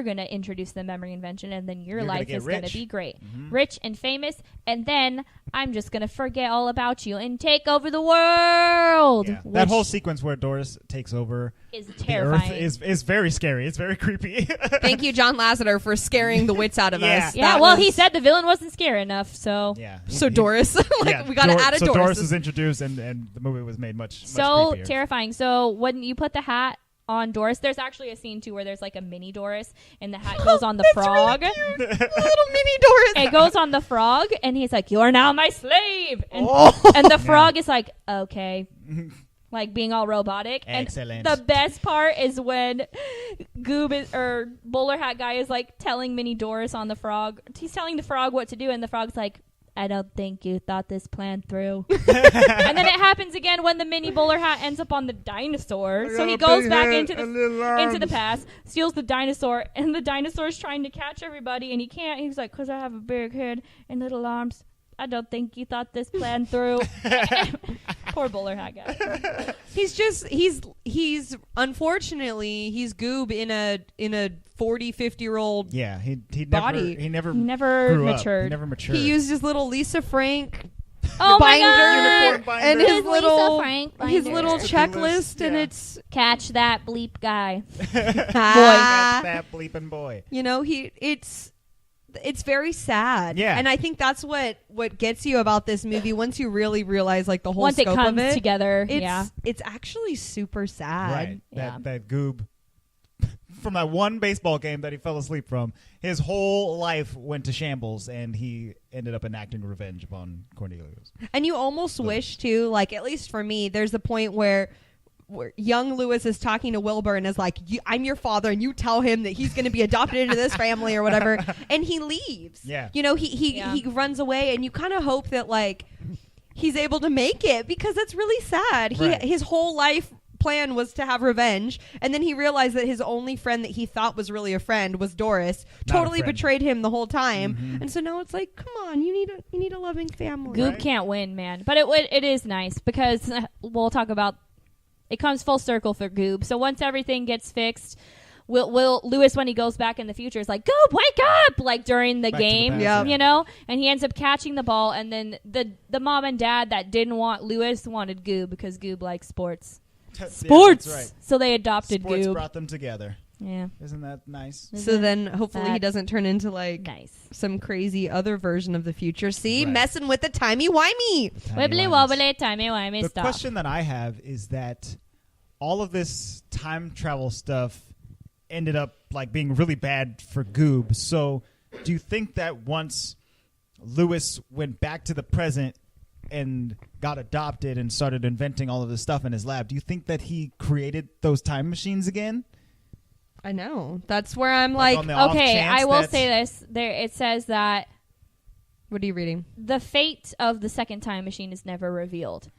gonna introduce the memory invention, and then your You're gonna life get is gonna rich. be great, Mhm. rich and famous, and then I'm just gonna forget all about you and take over the world. Yeah. Which That whole sequence where Doris takes over is the Earth terrifying. is very scary. It's very creepy. Thank you, John Lasseter, for scaring the wits out of Yeah. us. yeah, That well, was- he said the villain wasn't scary enough, so Yeah. So Doris, we got to add a so Doris. Doris is introduced, and the movie was made much so creepier. terrifying. So when you put the hat on Doris, there's actually a scene too where there's like a mini Doris, and the hat goes on the That's frog. really cute. Little mini Doris. It goes on the frog, and he's like, "You're now my slave," and, Oh. and the frog is like, "Okay." Like being all robotic. Excellent. And the best part is when Bowler Hat Guy is like telling Mini Doris on the frog. He's telling the frog what to do, and the frog's like, I don't think you thought this plan through. And then it happens again when the mini bowler hat ends up on the dinosaur. So he goes back into the past, steals the dinosaur, and the dinosaur's trying to catch everybody, and he can't. He's like, because I have a big head and little arms. I don't think you thought this plan through. Poor bowler hat guy. He's unfortunately he's Goob in a 40, 50-year-old. Yeah, he body. never Never grew up. matured. He never matured. He used his little Lisa Frank Oh my binder, god! Unicorn binder. and His his Lisa little Frank his binder. little To-do checklist, list, and yeah. it's Catch that bleep guy. That bleeping boy. you know, it's very sad. Yeah. And I think that's what gets you about this movie once you really realize like the whole Once it scope comes of it. together, It's yeah. it's actually super sad. Right. Yeah. That goob from that one baseball game that he fell asleep from, his whole life went to shambles, and he ended up enacting revenge upon Cornelius. And you almost wish too, like at least for me, there's a point where young Lewis is talking to Wilbur and is like, I'm your father, and you tell him that he's going to be adopted into this family or whatever, and he leaves. Yeah. You know, he runs away, and you kind of hope that like he's able to make it, because that's really sad. Right. His whole life plan was to have revenge, and then he realized that his only friend that he thought was really a friend was Doris. Not a Totally friend. betrayed him the whole time. Mhm. And so now it's like, come on, you need a loving family. Goob Right. can't win, man. But it is nice because we'll talk about it comes full circle for Goob. So once everything gets fixed, Will Lewis, when he goes back in the future, is like, Goob, wake up! Like during the Back to the game, past, Yeah. you know? And he ends up catching the ball, and then the mom and dad that didn't want Lewis wanted Goob because Goob likes sports. Yeah, Sports! that's right. So they adopted Sports Goob. brought them together. Yeah. Isn't that nice? So then hopefully he Sad. doesn't turn into like Nice. some crazy other version of the future. See, Right. messing with the timey-wimey. Wibbly wobbly, timey-wimey, The stop. question that I have is that all of this time travel stuff ended up like being really bad for Goob. So do you think that once Lewis went back to the present and got adopted and started inventing all of this stuff in his lab, do you think that he created those time machines again? I know. That's where I'm like, on the off Okay, chance I will that- say this. There, it says that What are you reading? The fate of the second time machine is never revealed.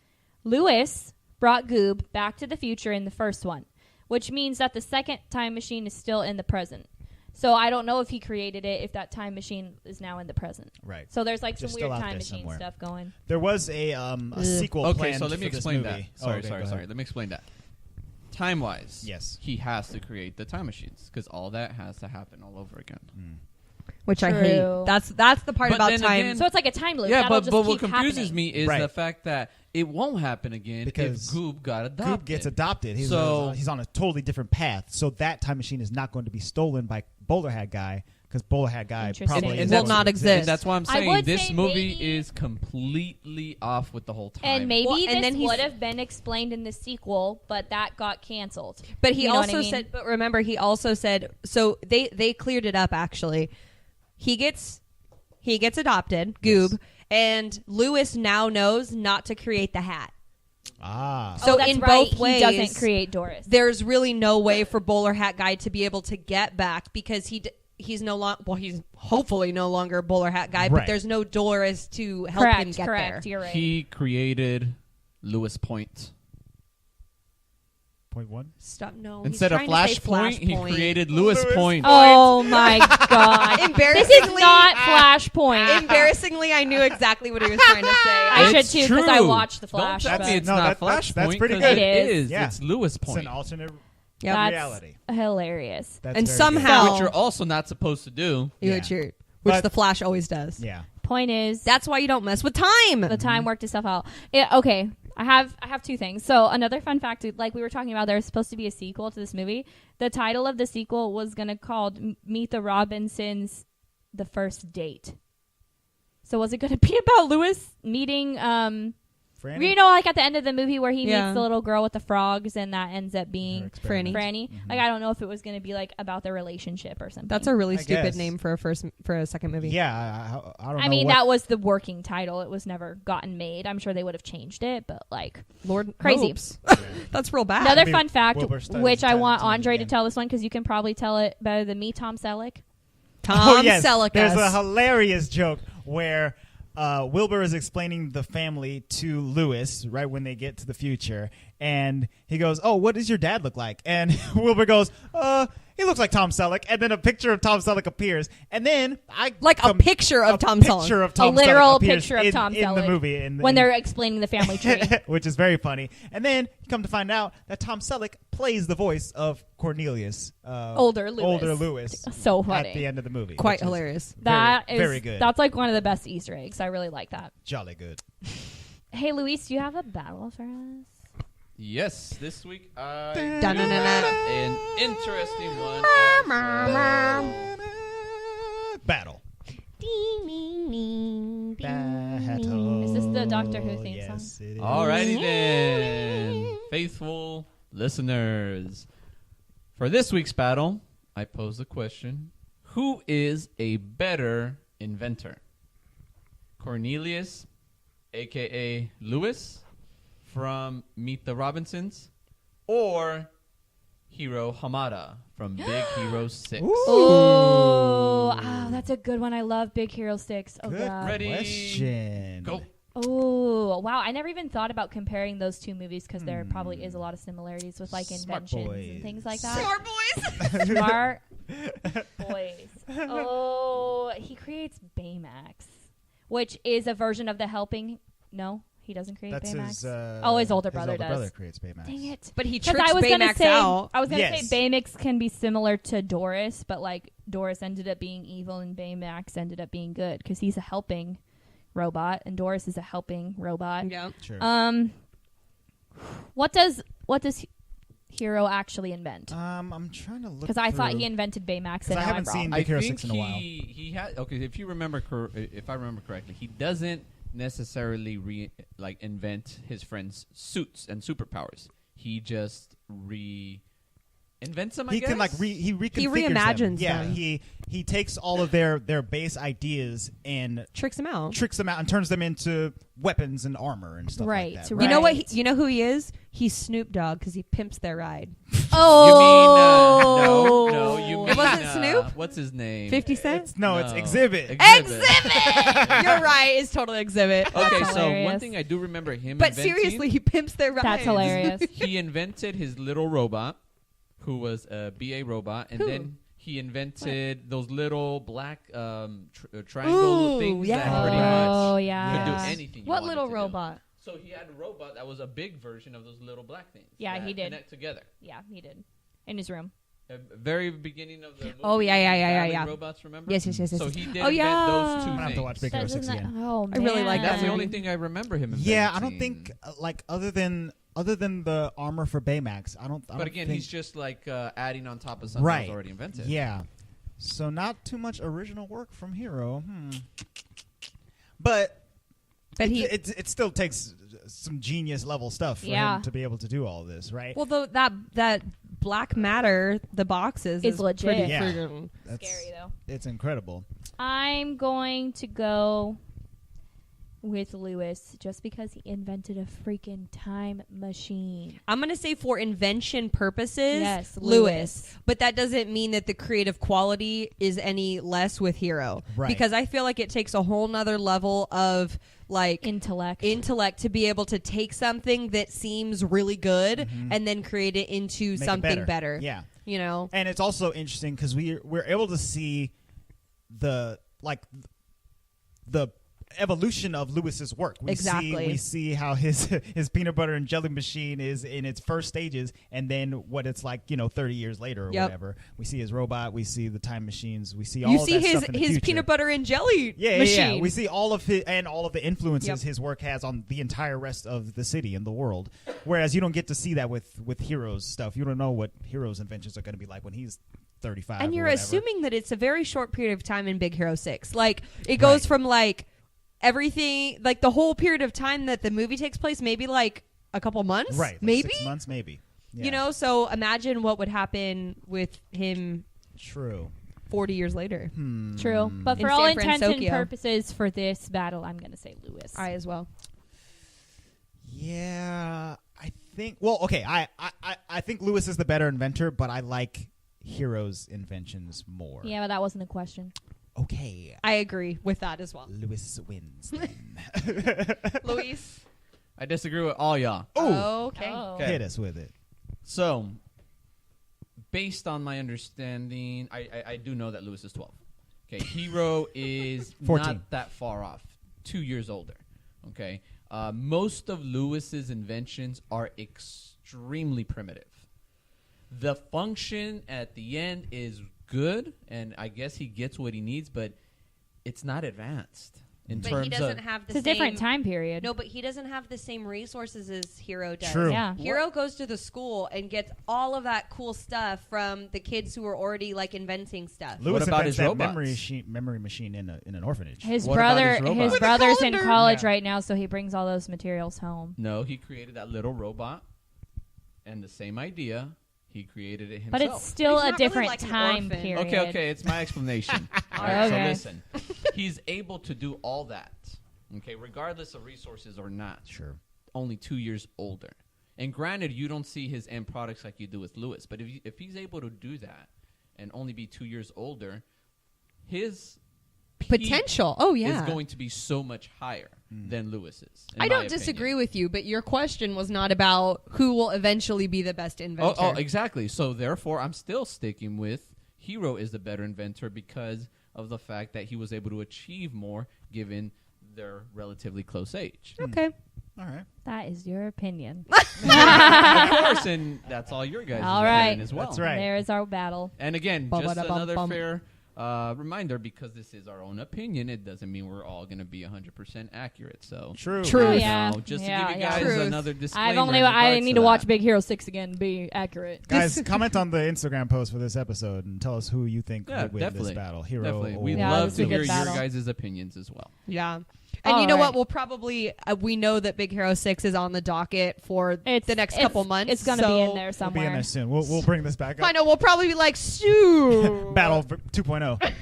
Lewis brought Goob back to the future in the first one, which means that the second time machine is still in the present. So I don't know if he created it, if that time machine is now in the present. Right. So there's like Just some still weird out time there machine somewhere. stuff going. There was a sequel Okay, planned so let me for this explain that. movie. Sorry. Go ahead. Let me explain that. Time-wise, Yes. he has to create the time machines because all that has to happen all over again. Which I True. hate. That's the part But about then time. again- So it's like a time loop. Yeah, That'll but just what keep confuses happening. me is Right. the fact that it won't happen again Because if Goob got adopted. Goob gets adopted. He's on a totally different path. So that time machine is not going to be stolen by Bowler Hat Guy because Bowler Hat Guy Interesting. probably And will doesn't not exist. And that's why I'm I saying would this say movie maybe- is completely off with the whole time. And maybe Well, and then this he's- would have been explained in the sequel, but that got canceled. But he You know what also I mean? said, but remember, he also said, so they cleared it up actually. He gets adopted, Goob, Yes. and Lewis now knows not to create the hat. Ah. So that's in right. both ways, he doesn't create Doris. There's really no way for Bowler Hat Guy to be able to get back because he's no longer, well, he's hopefully no longer Bowler Hat Guy, but Right. there's no Doris to help him Correct. get Correct. there. You're right. He created Lewis Point. Point one. Stop. No. Instead of he's trying to say Flashpoint, he Flashpoint. created Lewis Lewis Point. Oh my god! This is Embarrassingly- not Flashpoint. Embarrassingly, I knew exactly what he was trying to say. I It's should too because I true. watched the Flash. Don't tell but me it's No, not that's Flashpoint. pretty 'cause good. It is. is. It's Lewis It's Point. an alternate Yep. That's reality. hilarious. That's And very somehow- good. Which you're also not supposed to do. You Yeah. which But- the Flash always does. Yeah. Point is, That's why you don't mess with time. the time worked itself out. Okay, I have two things. So another fun fact, like we were talking about, there's supposed to be a sequel to this movie. The title of the sequel was gonna called Meet the Robinsons, the First Date. So was it gonna be about Lewis meeting Franny? you know, like at the end of the movie where he Yeah. meets the little girl with the frogs and that ends up being Her experiment. Franny. Like I don't know if it was going to be like about their relationship or something. That's a really I stupid guess. name for a second movie. Yeah, I don't know. I mean, what, that was the working title. It was never gotten made. I'm sure they would have changed it, but like Lord Crazy. hopes. That's real bad. another maybe fun fact, Wilbur Stubbs which I tied want it to me Andre to again. tell this one because you can probably tell it better than me, Tom Selleck. Tom Oh, yes. Selleck. There's a hilarious joke where Wilbur is explaining the family to Lewis right when they get to the future, and he goes, "Oh, what does your dad look like?" And Wilbur goes, he looks like Tom Selleck." And then a picture of Tom Selleck appears, and then a picture of Tom Selleck. picture of Tom A literal Selleck appears picture of Tom in the Selleck movie when they're explaining the family tree. which is very funny. And then you come to find out that Tom Selleck plays the voice of Cornelius, Older Lewis. So funny. at the end of the movie. Quite which is hilarious. That is very good. That's like one of the best Easter eggs. I really like that. Jolly good. Hey, Luis, do you have a battle for us? Yes, this week I Dun-dun-dun-dun. have an interesting one. Battle. Battle. Is this the Doctor Who theme Yes, song? it is. Alrighty then, faithful listeners. For this week's battle, I pose the question: who is a better inventor? Cornelius, aka Lewis, from Meet the Robinsons, or Hiro Hamada from Big Hero 6? Oh, that's a good one. I love Big Hero 6. Oh, Good God. Ready? question. Go. Oh, wow. I never even thought about comparing those two movies because there probably is a lot of similarities with like Smart inventions boys. and things like that. Smart boys. Smart boys. Oh, he creates Baymax, which is a version of the helping. No, he doesn't create That's Baymax. his. His older brother older does. brother creates Baymax. Dang it. But he 'Cause tricks I was gonna Baymax say, out. I was gonna Yes. say Baymax can be similar to Doris, but like Doris ended up being evil and Baymax ended up being good because he's a helping robot and Doris is a helping robot. Yeah. Sure. What does Hero actually invent? I'm trying to look. Because I thought through- he invented Baymax 'Cause and I now I'm haven't wrong. seen I Big Hero think 6 in a while. he had okay. If you remember, if I remember correctly, he doesn't necessarily invent his friends' suits and superpowers. He just invents them. He can like he reconfigures reimagines them. Yeah, them. he takes all of their base ideas and Tricks him out. and turns them into weapons and armor and stuff Right, like that. right. You know what? You know who he is? He's Snoop Dogg because he pimps their ride. Oh, no, you mean It wasn't Snoop? What's his name? 50 Cent? It's No. Exhibit. Exhibit! You're right. It's totally Exhibit. Okay, That's so one hilarious. thing I do remember him. But inventing, seriously, he pimps their ride. that's hilarious. he invented his little robot, who was a BA robot, and Who? then he invented those little black triangle Ooh, things yeah. that pretty much Oh, could yeah. do anything. You What wanted little to do. robot? So he had a robot that was a big version of those little black things. Yeah, that he did. Connect together. Yeah, he did. In his room. Very beginning of the movie. Oh, yeah. Battling Robots, remember? Yes. So he did Oh, invent yeah. those I'm two gonna have to things. watch Big Hero 6 again. Oh, I really like man. That's the movie. only thing I remember him inventing. Yeah, I don't think like other than the armor for Baymax, I don't. But again, think, he's just like adding on top of something right. that was already invented. Yeah, so not too much original work from Hero. But But it still takes some genius level stuff for Yeah. him to be able to do all this, right? well, though that black matter, the boxes, It's is legit. pretty Yeah. friggin' That's, Scary though. It's incredible. I'm going to go with Lewis just because he invented a freaking time machine. I'm going to say for invention purposes, Yes, Lewis. Lewis. But that doesn't mean that the creative quality is any less with Hero. Right. Because I feel like it takes a whole nother level of like Intellect. to be able to take something that seems really good and then create it into Make it something better. Yeah. You know? And it's also interesting because we're able to see the evolution of Lewis's work. Exactly. We see how his peanut butter and jelly machine is in its first stages, and then what it's like, 30 years later or Yep. whatever. We see his robot. We see the time machines. We see all You of see that his stuff in the his future. peanut butter and jelly Yeah. machine. We see all of his and all of the influences Yep. his work has on the entire rest of the city and the world. Whereas you don't get to see that with Hero's stuff. You don't know what Hero's inventions are going to be like when he's 35. And or you're whatever. assuming that it's a very short period of time in Big Hero 6. Like, it goes Right. from, like, everything, like, the whole period of time that the movie takes place, maybe, like, a couple months? Right, like Maybe? 6 months, maybe. Yeah. You know, so imagine what would happen with him True. 40 years later. True. But In for all San intents and Francisco. purposes for this battle, I'm going to say Lewis. I as well. Yeah, I think. Well, okay. I think Lewis is the better inventor, but I like Hero's inventions more. Yeah, but that wasn't a question. Okay. I agree with that as well. Lewis wins. Then. Luis? I disagree with all y'all. Okay. Oh. Okay. Hit us with it. So, based on my understanding, I do know that Lewis is 12. Okay, Hero is 14. not that far off, 2 years older. Okay, most of Lewis's inventions are extremely primitive. The function at the end is good, and I guess he gets what he needs, but it's not advanced in But terms he doesn't of. have the It's a same... different time period. No, but he doesn't have the same resources as Hero does. True. Yeah. Hero goes to the school and gets all of that cool stuff from the kids who are already like inventing stuff. Lewis about invents his that robots? memory machine in an orphanage. His What about his brother, robots? his brother's in Calendar. college Yeah. right now, so he brings all those materials home. No, he created that little robot, and the same idea. He created it himself. But it's still He's a not really different like an time orphan. period. Okay, it's my explanation. All right, Okay. so listen. He's able to do all that, okay, regardless of resources or not. Sure. Only 2 years older. And granted, you don't see his end products like you do with Lewis, but if he's able to do that and only be 2 years older, his peak Potential. Oh, yeah. is going to be so much higher than Lewis's. in I my don't disagree opinion. with you, but your question was not about who will eventually be the best inventor. Oh, exactly. So therefore, I'm still sticking with Hero is the better inventor because of the fact that he was able to achieve more given their relatively close age. Okay. All right. That is your opinion. Of course, and that's all your guys' All right. opinion as well. That's right. There is our battle. And again, just Bum-ba-da-bum-bum. another fair reminder, because this is our own opinion, it doesn't mean we're all going to be 100% accurate. So, True. True. Oh, you yeah. know, just Yeah, to give you yeah. guys Truth. another disclaimer. I need to watch Big Hero 6 again to be accurate. Guys, comment on the Instagram post for this episode and tell us who you think Yeah, would win definitely. this battle. Hero Definitely. or We'd Yeah, love this to is a hear good your battle. guys' opinions as well. Yeah. And you know All what? right. We'll probably we know that Big Hero 6 is on the docket for the next couple months. It's going to be in there We'll somewhere. be in there soon. We'll bring this back up. I know. We'll probably be like, Sue. Battle 2.0.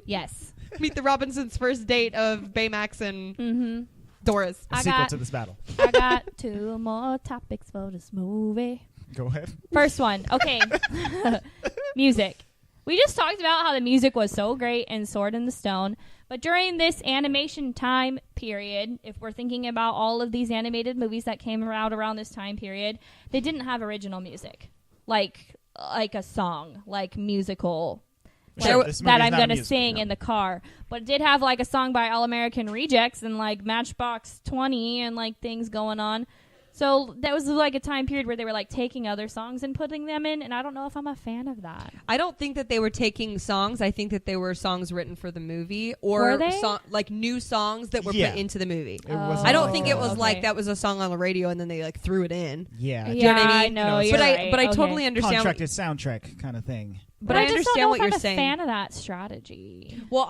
Yes. Meet the Robinsons' first date of Baymax and Mm-hmm. Doris. A sequel to this battle. I got 2 more topics for this movie. Go ahead. First one. Okay. Music. We just talked about how the music was so great in Sword in the Stone. But during this animation time period, if we're thinking about all of these animated movies that came out around this time period, they didn't have original music. Like a song, like musical. Sure, this movie That is I'm not a going to musical, sing no. in the car. But it did have like a song by All American Rejects and like Matchbox 20 and like things going on. So that was like a time period where they were like taking other songs and putting them in, and I don't know if I'm a fan of that. I don't think that they were taking songs. I think that they were songs written for the movie or Were they? like new songs that were Yeah. put into the movie. It wasn't I don't like think a- it was like Okay. that was a song on the radio and then they like threw it in. Yeah. Yeah, you know what I mean? know. You know, You're But I right. but I Okay. totally understand. Contracted soundtrack kind of thing. But I just understand don't know what if you're I'm saying. a fan of that strategy. Well,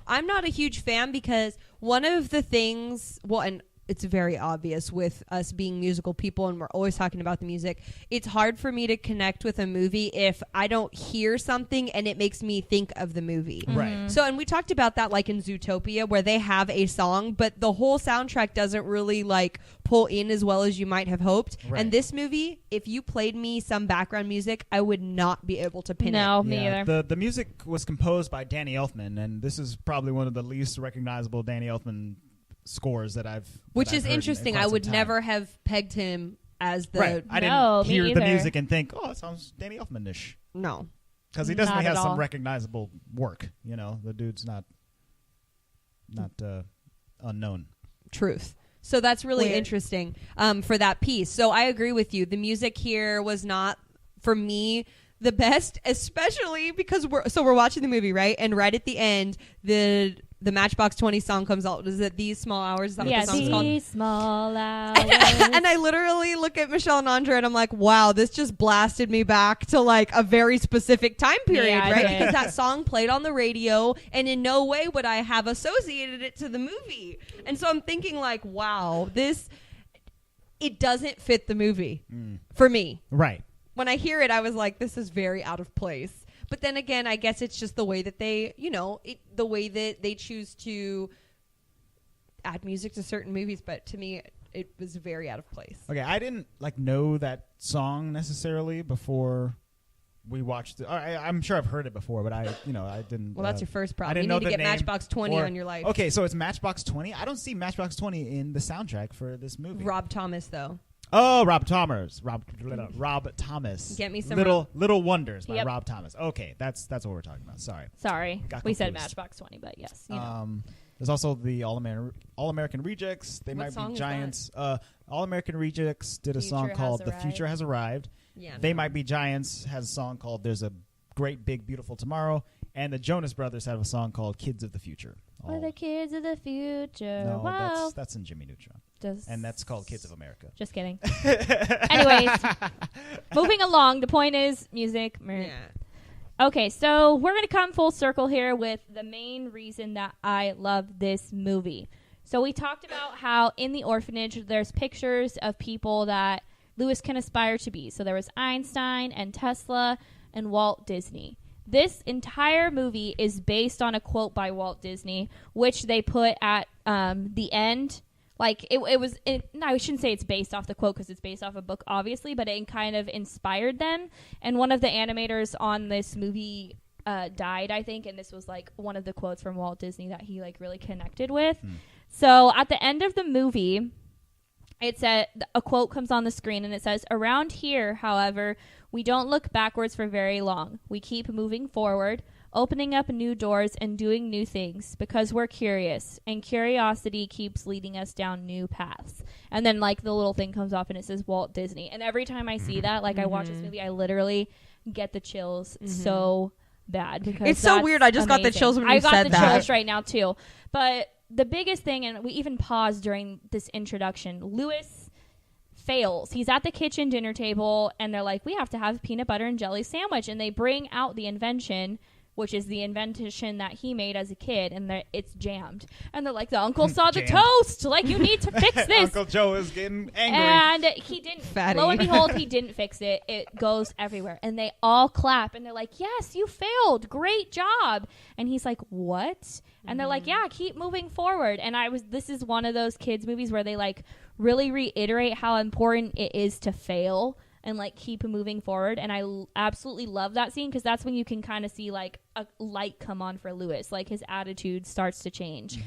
I'm not a huge fan because one of the things, and it's very obvious with us being musical people and we're always talking about the music, it's hard for me to connect with a movie if I don't hear something and it makes me think of the movie. Right. So, and we talked about that like in Zootopia where they have a song, but the whole soundtrack doesn't really like pull in as well as you might have hoped. Right. And this movie, if you played me some background music, I would not be able to pin it. No, me Yeah, either. the music was composed by Danny Elfman, and this is probably one of the least recognizable Danny Elfman scores that I've. Which that is I've heard in interesting. quite I some would time. never have pegged him as the Right. I No, didn't me hear the either. music and think, oh, it sounds Danny Elfman-ish. no. Because he Not definitely at has some all. recognizable work. You know, the dude's not unknown. Truth. So that's really Weird. interesting for that piece. So I agree with you. The music here was not, for me, the best, especially because we're watching the movie, right? And right at the end, the Matchbox 20 song comes out. Is it These Small Hours? Is that Yeah, what the song's called? these small hours. And I literally look at Michelle and Andre and I'm like, wow, this just blasted me back to like a very specific time period, Yeah, it right? did. Because that song played on the radio and in no way would I have associated it to the movie. And so I'm thinking like, wow, it doesn't fit the movie for me. Right. When I hear it, I was like, this is very out of place. But then again, I guess it's just the way that they, the way that they choose to add music to certain movies. But to me, it was very out of place. Okay, I didn't know that song necessarily before we watched it. I'm sure I've heard it before, but I didn't. Well, that's your first I problem. didn't You know need to the get name Matchbox 20 or- on your life. Okay, so it's Matchbox 20. I don't see Matchbox 20 in the soundtrack for this movie. Rob Thomas, though. Oh, Rob Thomas. Rob Thomas. Get me some Little Wonders by Yep. Rob Thomas. Okay, that's what we're talking about. Sorry. Sorry, Got we said confused. Matchbox 20, but yes, you know. There's also the All American Rejects. They What might song be is giants. All American Rejects did a Future song Has called "The Arrived." Future Has Arrived." Yeah. They Might Be Giants has a song called "There's a Great Big Beautiful Tomorrow," and the Jonas Brothers have a song called "Kids of the Future." We're the kids of the future. no, Wow. that's in Jimmy Neutron, Just- and that's called "Kids of America." Just kidding. Anyways, moving along. The point is music. Meh. Yeah. Okay, so we're going to come full circle here with the main reason that I love this movie. So we talked about how in the orphanage there's pictures of people that Lewis can aspire to be. So there was Einstein and Tesla and Walt Disney. This entire movie is based on a quote by Walt Disney, which they put at the end. Like, no, I shouldn't say it's based off the quote because it's based off a book, obviously, but it kind of inspired them. And one of the animators on this movie died, I think, and this was, like, one of the quotes from Walt Disney that he, like, really connected with. So at the end of the movie, it said, a quote comes on the screen, and it says, "Around here, however, we don't look backwards for very long. We keep moving forward, opening up new doors and doing new things because we're curious, and curiosity keeps leading us down new paths." And then, like, the little thing comes off and it says Walt Disney. And every time I see that, like, I watch this movie, I literally get the chills so bad because It's so that's weird. I just got the amazing. chills when I you got said the that. chills right now too. But the biggest thing, and we even paused during this introduction, Lewis fails. He's at the kitchen dinner table and they're like, "We have to have a peanut butter and jelly sandwich," and they bring out the invention, which is the invention that he made as a kid, and it's jammed. And they're like, the uncle saw the Jammed. toast. Like, you need to fix this. Uncle Joe is getting angry. And he didn't. Fatty. Lo and behold, he didn't fix it. It goes everywhere, and they all clap, and they're like, "Yes, you failed. Great job." And he's like, "What?" And they're like, "Yeah, keep moving forward." And this is one of those kids movies where they like really reiterate how important it is to fail and like keep moving forward. And I absolutely love that scene because that's when you can kind of see like a light come on for Lewis. Like his attitude starts to change.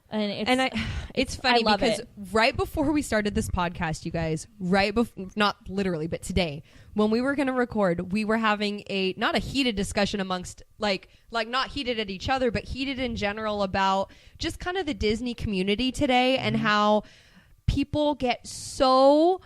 And it's funny I love because it. right before we started this podcast, you guys, not literally, but today, when we were going to record, we were having not a heated discussion amongst like not heated at each other, but heated in general about just kind of the Disney community today and how people get so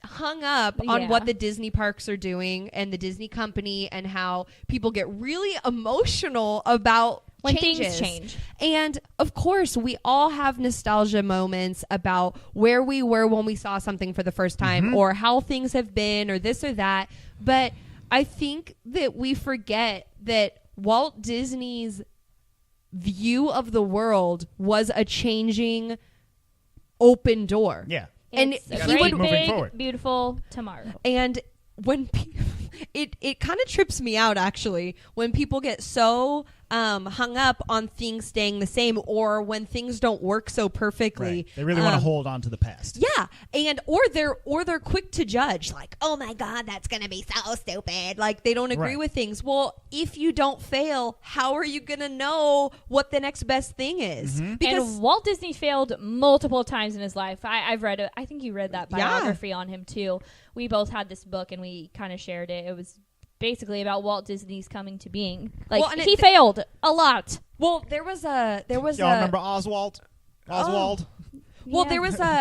hung up on what the Disney parks are doing and the Disney company, and how people get really emotional about when changes. things change. And of course, we all have nostalgia moments about where we were when we saw something for the first time, or how things have been, or this or that. But I think that we forget that Walt Disney's view of the world was a changing open door. Yeah. And It's he a would- great, moving big, forward. beautiful tomorrow. And when it kind of trips me out actually when people get so hung up on things staying the same, or when things don't work so perfectly. Right. They really want to hold on to the past. Yeah, and or they're quick to judge, like, oh my God, that's gonna be so stupid. Like they don't agree Right. with things. Well, if you don't fail, how are you gonna know what the next best thing is? Because And Walt Disney failed multiple times in his life. I've read it. I think you read that Yeah. biography on him too. We both had this book and we kind of shared it. It was basically about Walt Disney's coming to being. Like Well, and he failed a lot. well, there was Y'all a remember Oswald? Oswald? Well, Yeah.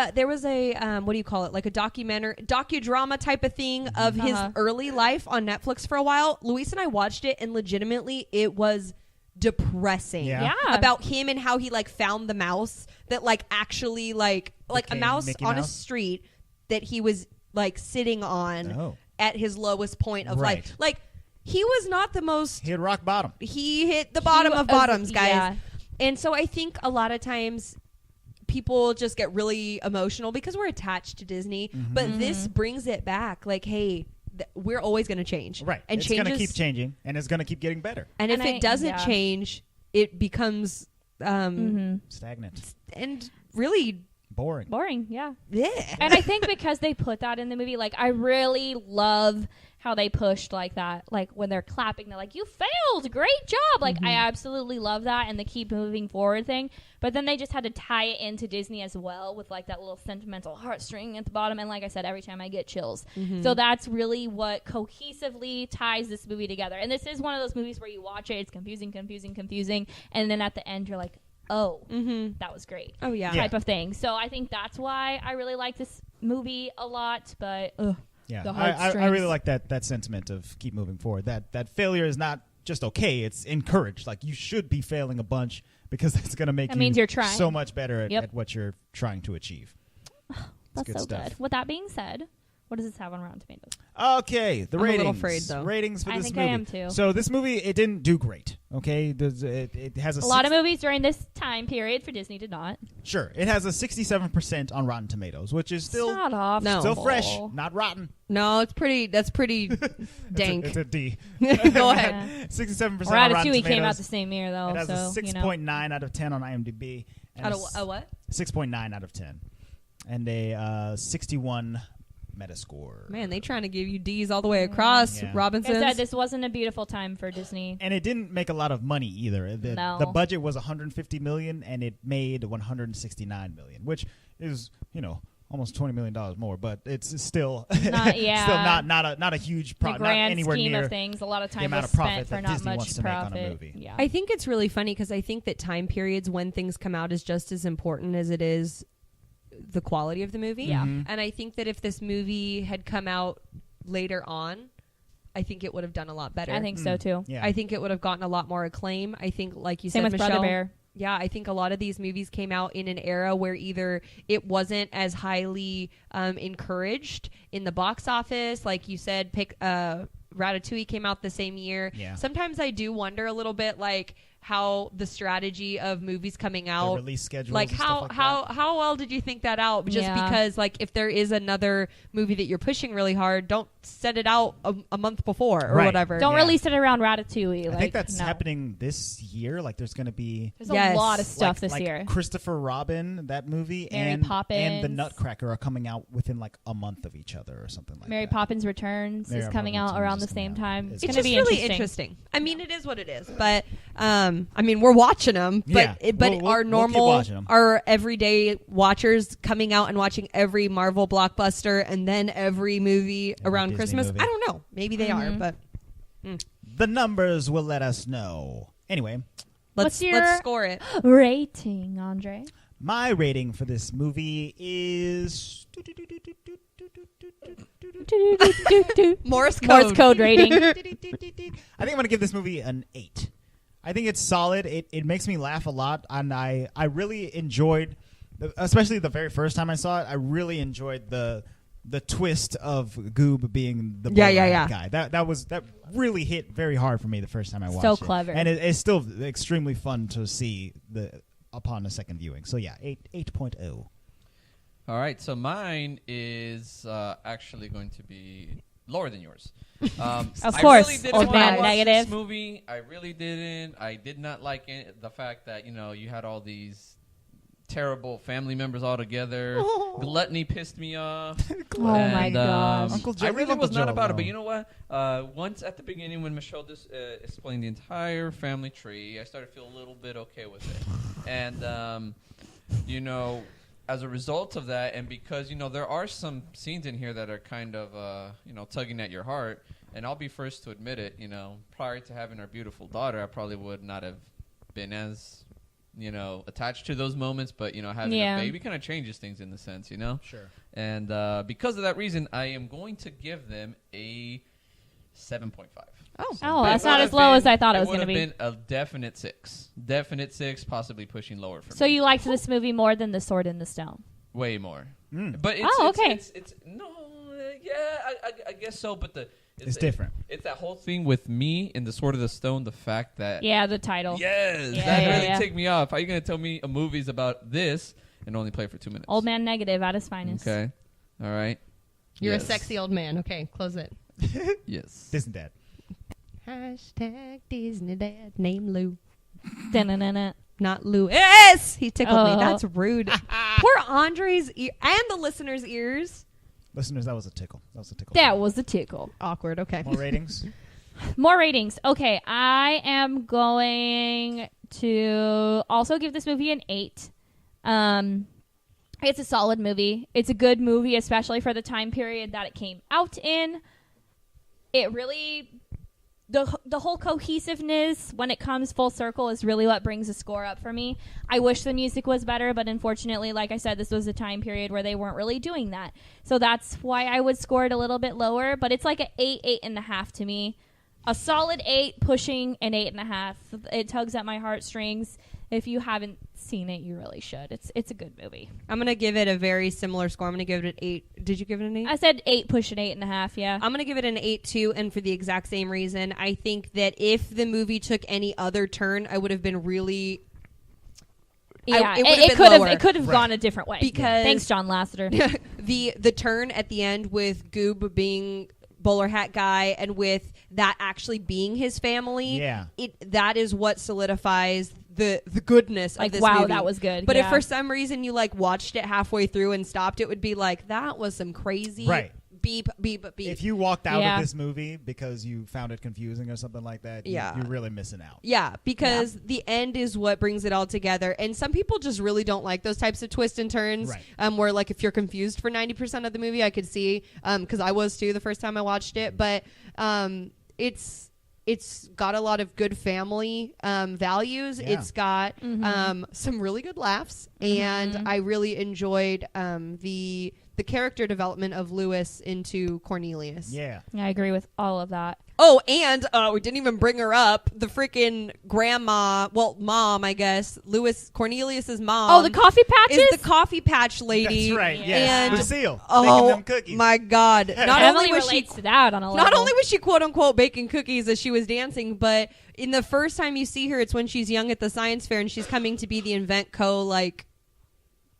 there was a what do you call it? Like a docudrama type of thing of his early life on Netflix for a while. Luis and I watched it, and legitimately, it was depressing. Yeah. Yeah. About him and how he like found the mouse that like actually like a Became mouse Mickey on a Mouse? street that he was like sitting on Oh. at his lowest point of Right. life. Like he was not the most. He had rock bottom. He hit the bottom He of was- bottoms, guys. yeah. And so I think a lot of times people just get really emotional because we're attached to Disney. But this brings it back. Like, hey, we're always going to change. Right. And it's going to changes- keep changing, and it's going to keep getting better. And if And it doesn't yeah. change, it becomes Stagnant. and really Boring. Boring, yeah. yeah. And I think because they put that in the movie, like I really love how they pushed like that. Like when they're clapping, they're like, "You failed, great job!" Like I absolutely love that, and the keep moving forward thing. But then they just had to tie it into Disney as well with like that little sentimental heartstring at the bottom. And like I said, every time I get chills. So that's really what cohesively ties this movie together. And this is one of those movies where you watch it, it's confusing, and then at the end you're like, oh, that was great. Oh, yeah. Type of thing. So I think that's why I really like this movie a lot. But Yeah, the I heartstrings. really like that sentiment of keep moving forward. That failure is not just okay; it's encouraged. Like you should be failing a bunch because that's going to make That you means you're trying. so much better Yep. at what you're trying to achieve. that's good so stuff. good. With that being said, what does this have on Rotten Tomatoes? Okay, the I'm a ratings. little afraid, though. Ratings for I this think movie. I am, too. So this movie, it didn't do great. Okay, it has a A lot of movies during this time period for Disney did not. Sure, it has a 67% on Rotten Tomatoes, which is still Not off. No. still fresh, not rotten. No, that's pretty dank. It's a D. Go ahead. Yeah. 67% on Ratatouille Rotten came out Tomatoes. the same year though. It has so, a 6.9 out of 10 on IMDb. And Out of a what? 6.9 out of 10. And a 61 Metascore. Man, they trying to give you D's all the way across, Yeah. Robinsons. Like I said, this wasn't a beautiful time for Disney. And it didn't make a lot of money either. No. The budget was 150 million and it made 169 million, which is, almost $20 million more, but it's still Not- yeah. still not a huge The profit, not grand anywhere scheme near of things, a lot of the time amount was of profit spent for that not Disney much wants to make on a profit. movie. Yeah. I think it's really funny because I think that time periods when things come out is just as important as it is the quality of the movie. Yeah. And I think that if this movie had come out later on, I think it would have done a lot better. I think so too. Yeah. I think it would have gotten a lot more acclaim. I think, like you Same said, with Michelle, Brother Bear. Yeah, I think a lot of these movies came out in an era where either it wasn't as highly encouraged in the box office, like you said, Ratatouille came out the same year. Yeah. Sometimes I do wonder a little bit, like, how the strategy of movies coming out, the release schedules, like and how stuff like how well did you think that out? Just Yeah. because, like, if there is another movie that you're pushing really hard, don't set it out a month before or Right. whatever. Don't Yeah. release it around Ratatouille. I Like, think that's no. happening this year. Like, there's going to be There's Yes. a lot of stuff like, this like year. Christopher Robin, that movie, Mary and Poppins. The Nutcracker are coming out within like a month of each other or something like Mary that. Poppins Returns Mary is coming Poppins out around the is coming same out. time. It's It's It's going to just be really interesting. interesting. I mean, it is what it is, but I mean, we're watching them. But Yeah. but We'll our keep normal, watching 'em. our everyday watchers coming out and watching every Marvel blockbuster and then every movie around Disney Christmas. movie. I don't know. Maybe they are, Mhm. but The numbers will let us know. Anyway, What's your- let's score it. Rating, Andre. my rating for this movie is Morse code. Morse code rating. I think I'm going to give this movie an 8. I think it's solid. It makes me laugh a lot, and I really enjoyed, especially the very first time I saw it, I really enjoyed the twist of Goob being the Yeah. guy. That really hit very hard for me the first time I watched So it. clever. And it's still extremely fun to see upon a second viewing. So yeah, 8.0. All right, so mine is actually going to be lower than yours. Of I course, really didn't old wanna man watch negative. This movie, I really didn't. I did not like the fact that you had all these terrible family members all together. Gluttony pissed me off. Oh my gosh. Uncle Joe, I leave really Uncle was not Joe about it, but alone. you know what? Once at the beginning when Michelle explained the entire family tree, I started to feel a little bit okay with it. And, as a result of that, and because, there are some scenes in here that are kind of, tugging at your heart, and I'll be first to admit it, prior to having our beautiful daughter, I probably would not have been as, attached to those moments, but, having Yeah. a baby kind of changes things in the sense, Sure. And because of that reason, I am going to give them a 7.5. Oh, that's It not would as have low been- as I thought it was would going to have be. been a definite 6. Definite 6, possibly pushing lower for So me. you liked this movie more than The Sword in the Stone? Way more. Mm. But it's, Oh, it's, okay. It's no, yeah, I guess so. But It's different. It's that whole thing with me in The Sword of the Stone. The fact that Yeah, the title. yes, Yeah, that yeah, really yeah. ticked me off. How are you going to tell me a movie's about this and only play for 2 minutes? Old man negative at his finest. Okay. All right. You're Yes. a sexy old man. Okay, close it. Yes. Disney Dad. Hashtag Disney Dad. Name Lou. Dun-dun-dun-dun. Not Louis. He tickled me. Oh. That's rude. Poor Andre's ear and the listeners' ears. Listeners, that was a tickle. That was a tickle. Awkward. Okay. More ratings? More ratings. Okay, I am going to also give this movie an 8. It's a solid movie. It's a good movie, especially for the time period that it came out in. It really, the whole cohesiveness when it comes full circle is really what brings the score up for me. I wish the music was better, but unfortunately, like I said, this was a time period where they weren't really doing that. So that's why I would score it a little bit lower, but it's like an 8.5 to me. A solid 8 pushing an 8.5. It tugs at my heartstrings. If you haven't seen it, you really should. It's a good movie. I'm gonna give it a very similar score. I'm gonna give it an 8. Did you give it an 8? I said 8 pushing 8.5. Yeah. I'm gonna give it an 8 too, and for the exact same reason. I think that if the movie took any other turn, I would have been really. Yeah, it would've it been could have lower. it could have Right. gone a different way. Because- Thanks, John Lasseter. the turn at the end with Goob being bowler hat guy and with that actually being his family. Yeah. That is what solidifies the goodness Like, of this wow, movie. that was good. But Yeah. if for some reason you like watched it halfway through and stopped, it would be like that was some crazy Right. beep beep beep. If you walked out Yeah. of this movie because you found it confusing or something like that, Yeah. you're really missing out. Yeah, because the end is what brings it all together. And some people just really don't like those types of twists and turns. Right. Where, like, if you're confused for 90% of the movie, I could see, because I was too the first time I watched it. But it's got a lot of good family values. Yeah. It's got Mm-hmm. some really good laughs. And I really enjoyed the character development of Lewis into Cornelius. Yeah. I agree with all of that. Oh, and we didn't even bring her up. The freaking grandma, mom, I guess. Cornelius's mom. Oh, the coffee patches? Is the coffee patch lady. That's right. Yeah. Yes. And- Lucille Oh, making them cookies. my God. Not Emily only was she relates to that on a level. Not only was she quote unquote baking cookies as she was dancing, but in the first time you see her, it's when she's young at the science fair and she's coming to be the Invent Co.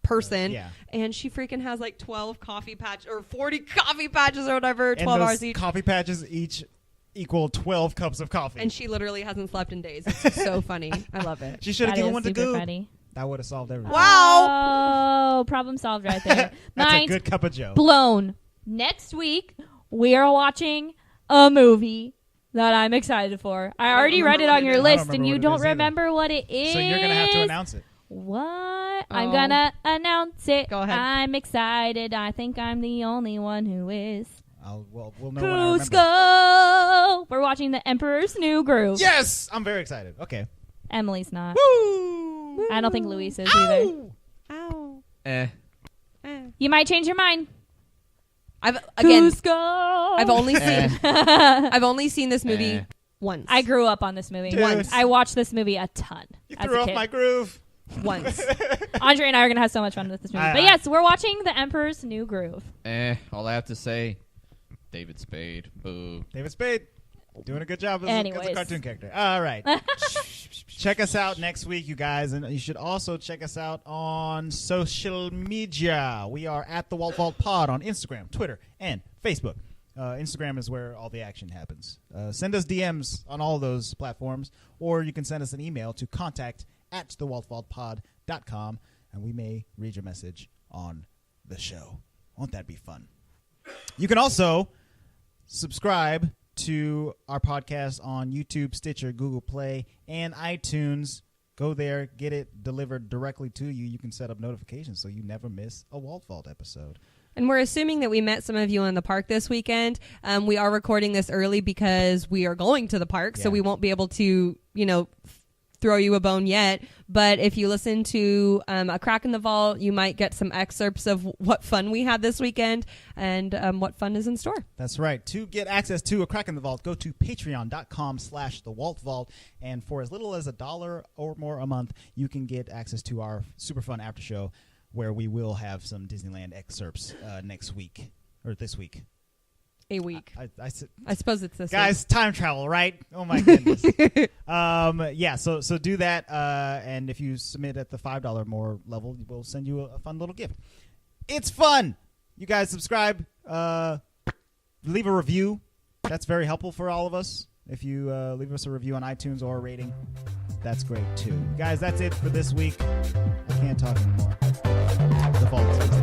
person. Yeah. And she freaking has 12 coffee patch or 40 coffee patches or whatever, And 12 those hours each. coffee patches each equal 12 cups of coffee. And she literally hasn't slept in days. It's so funny. I love it. She should have That given is one to super Goob. funny. That would have solved everything. Wow. Oh, problem solved right there. That's a Mind good cup of Joe. blown. Next week, we are watching a movie that I'm excited for. I already read it on your list, and you don't remember what it is. So you're going to have to announce it. What? I'm Oh. gonna announce it. Go ahead. I'm excited. I think I'm the only one who is. We'll know when I remember. Cusco. We're watching The Emperor's New Groove. Yes! I'm very excited. Okay. Emily's not. Woo! I don't think Luis is either. Ow. Eh. You might change your mind. Again, Cusco. I've only Eh. seen I've only seen this movie Eh. once. I grew up on this movie. Dude. Once. I watched this movie a ton. You as threw a off kid. my groove. once. Andre and I are gonna have so much fun with this movie. But yes, we're watching The Emperor's New Groove. All I have to say, David Spade. Boo. David Spade. Doing a good job as a Anyways. cartoon character. All right. Check us out next week, you guys. And you should also check us out on social media. We are at the Walt Vault Pod on Instagram, Twitter, and Facebook. Instagram is where all the action happens. Send us DMs on all those platforms, or you can send us an email to contact@thewaltvaultpod.com, and we may read your message on the show. Won't that be fun? You can also subscribe to our podcast on YouTube, Stitcher, Google Play, and iTunes. Go there, get it delivered directly to you. You can set up notifications so you never miss a Walt Vault episode. And we're assuming that we met some of you in the park this weekend. We are recording this early because we are going to the park, so Yeah. we won't be able to, throw you a bone yet. But if you listen to A Crack in the Vault, you might get some excerpts of what fun we had this weekend and what fun is in store. That's right. To get access to A Crack in the Vault, go to patreon.com/thewaltvault. And for as little as $1 or more a month, you can get access to our super fun after show where we will have some Disneyland excerpts next week or this week. A week. I said, I suppose it's this guys, time travel, right? Oh my goodness. So do that, and if you submit at the $5 more level, we'll send you a fun little gift. It's fun. You guys subscribe, leave a review. That's very helpful for all of us. If you leave us a review on iTunes or a rating, that's great too. Guys, that's it for this week. I can't talk anymore. The vault is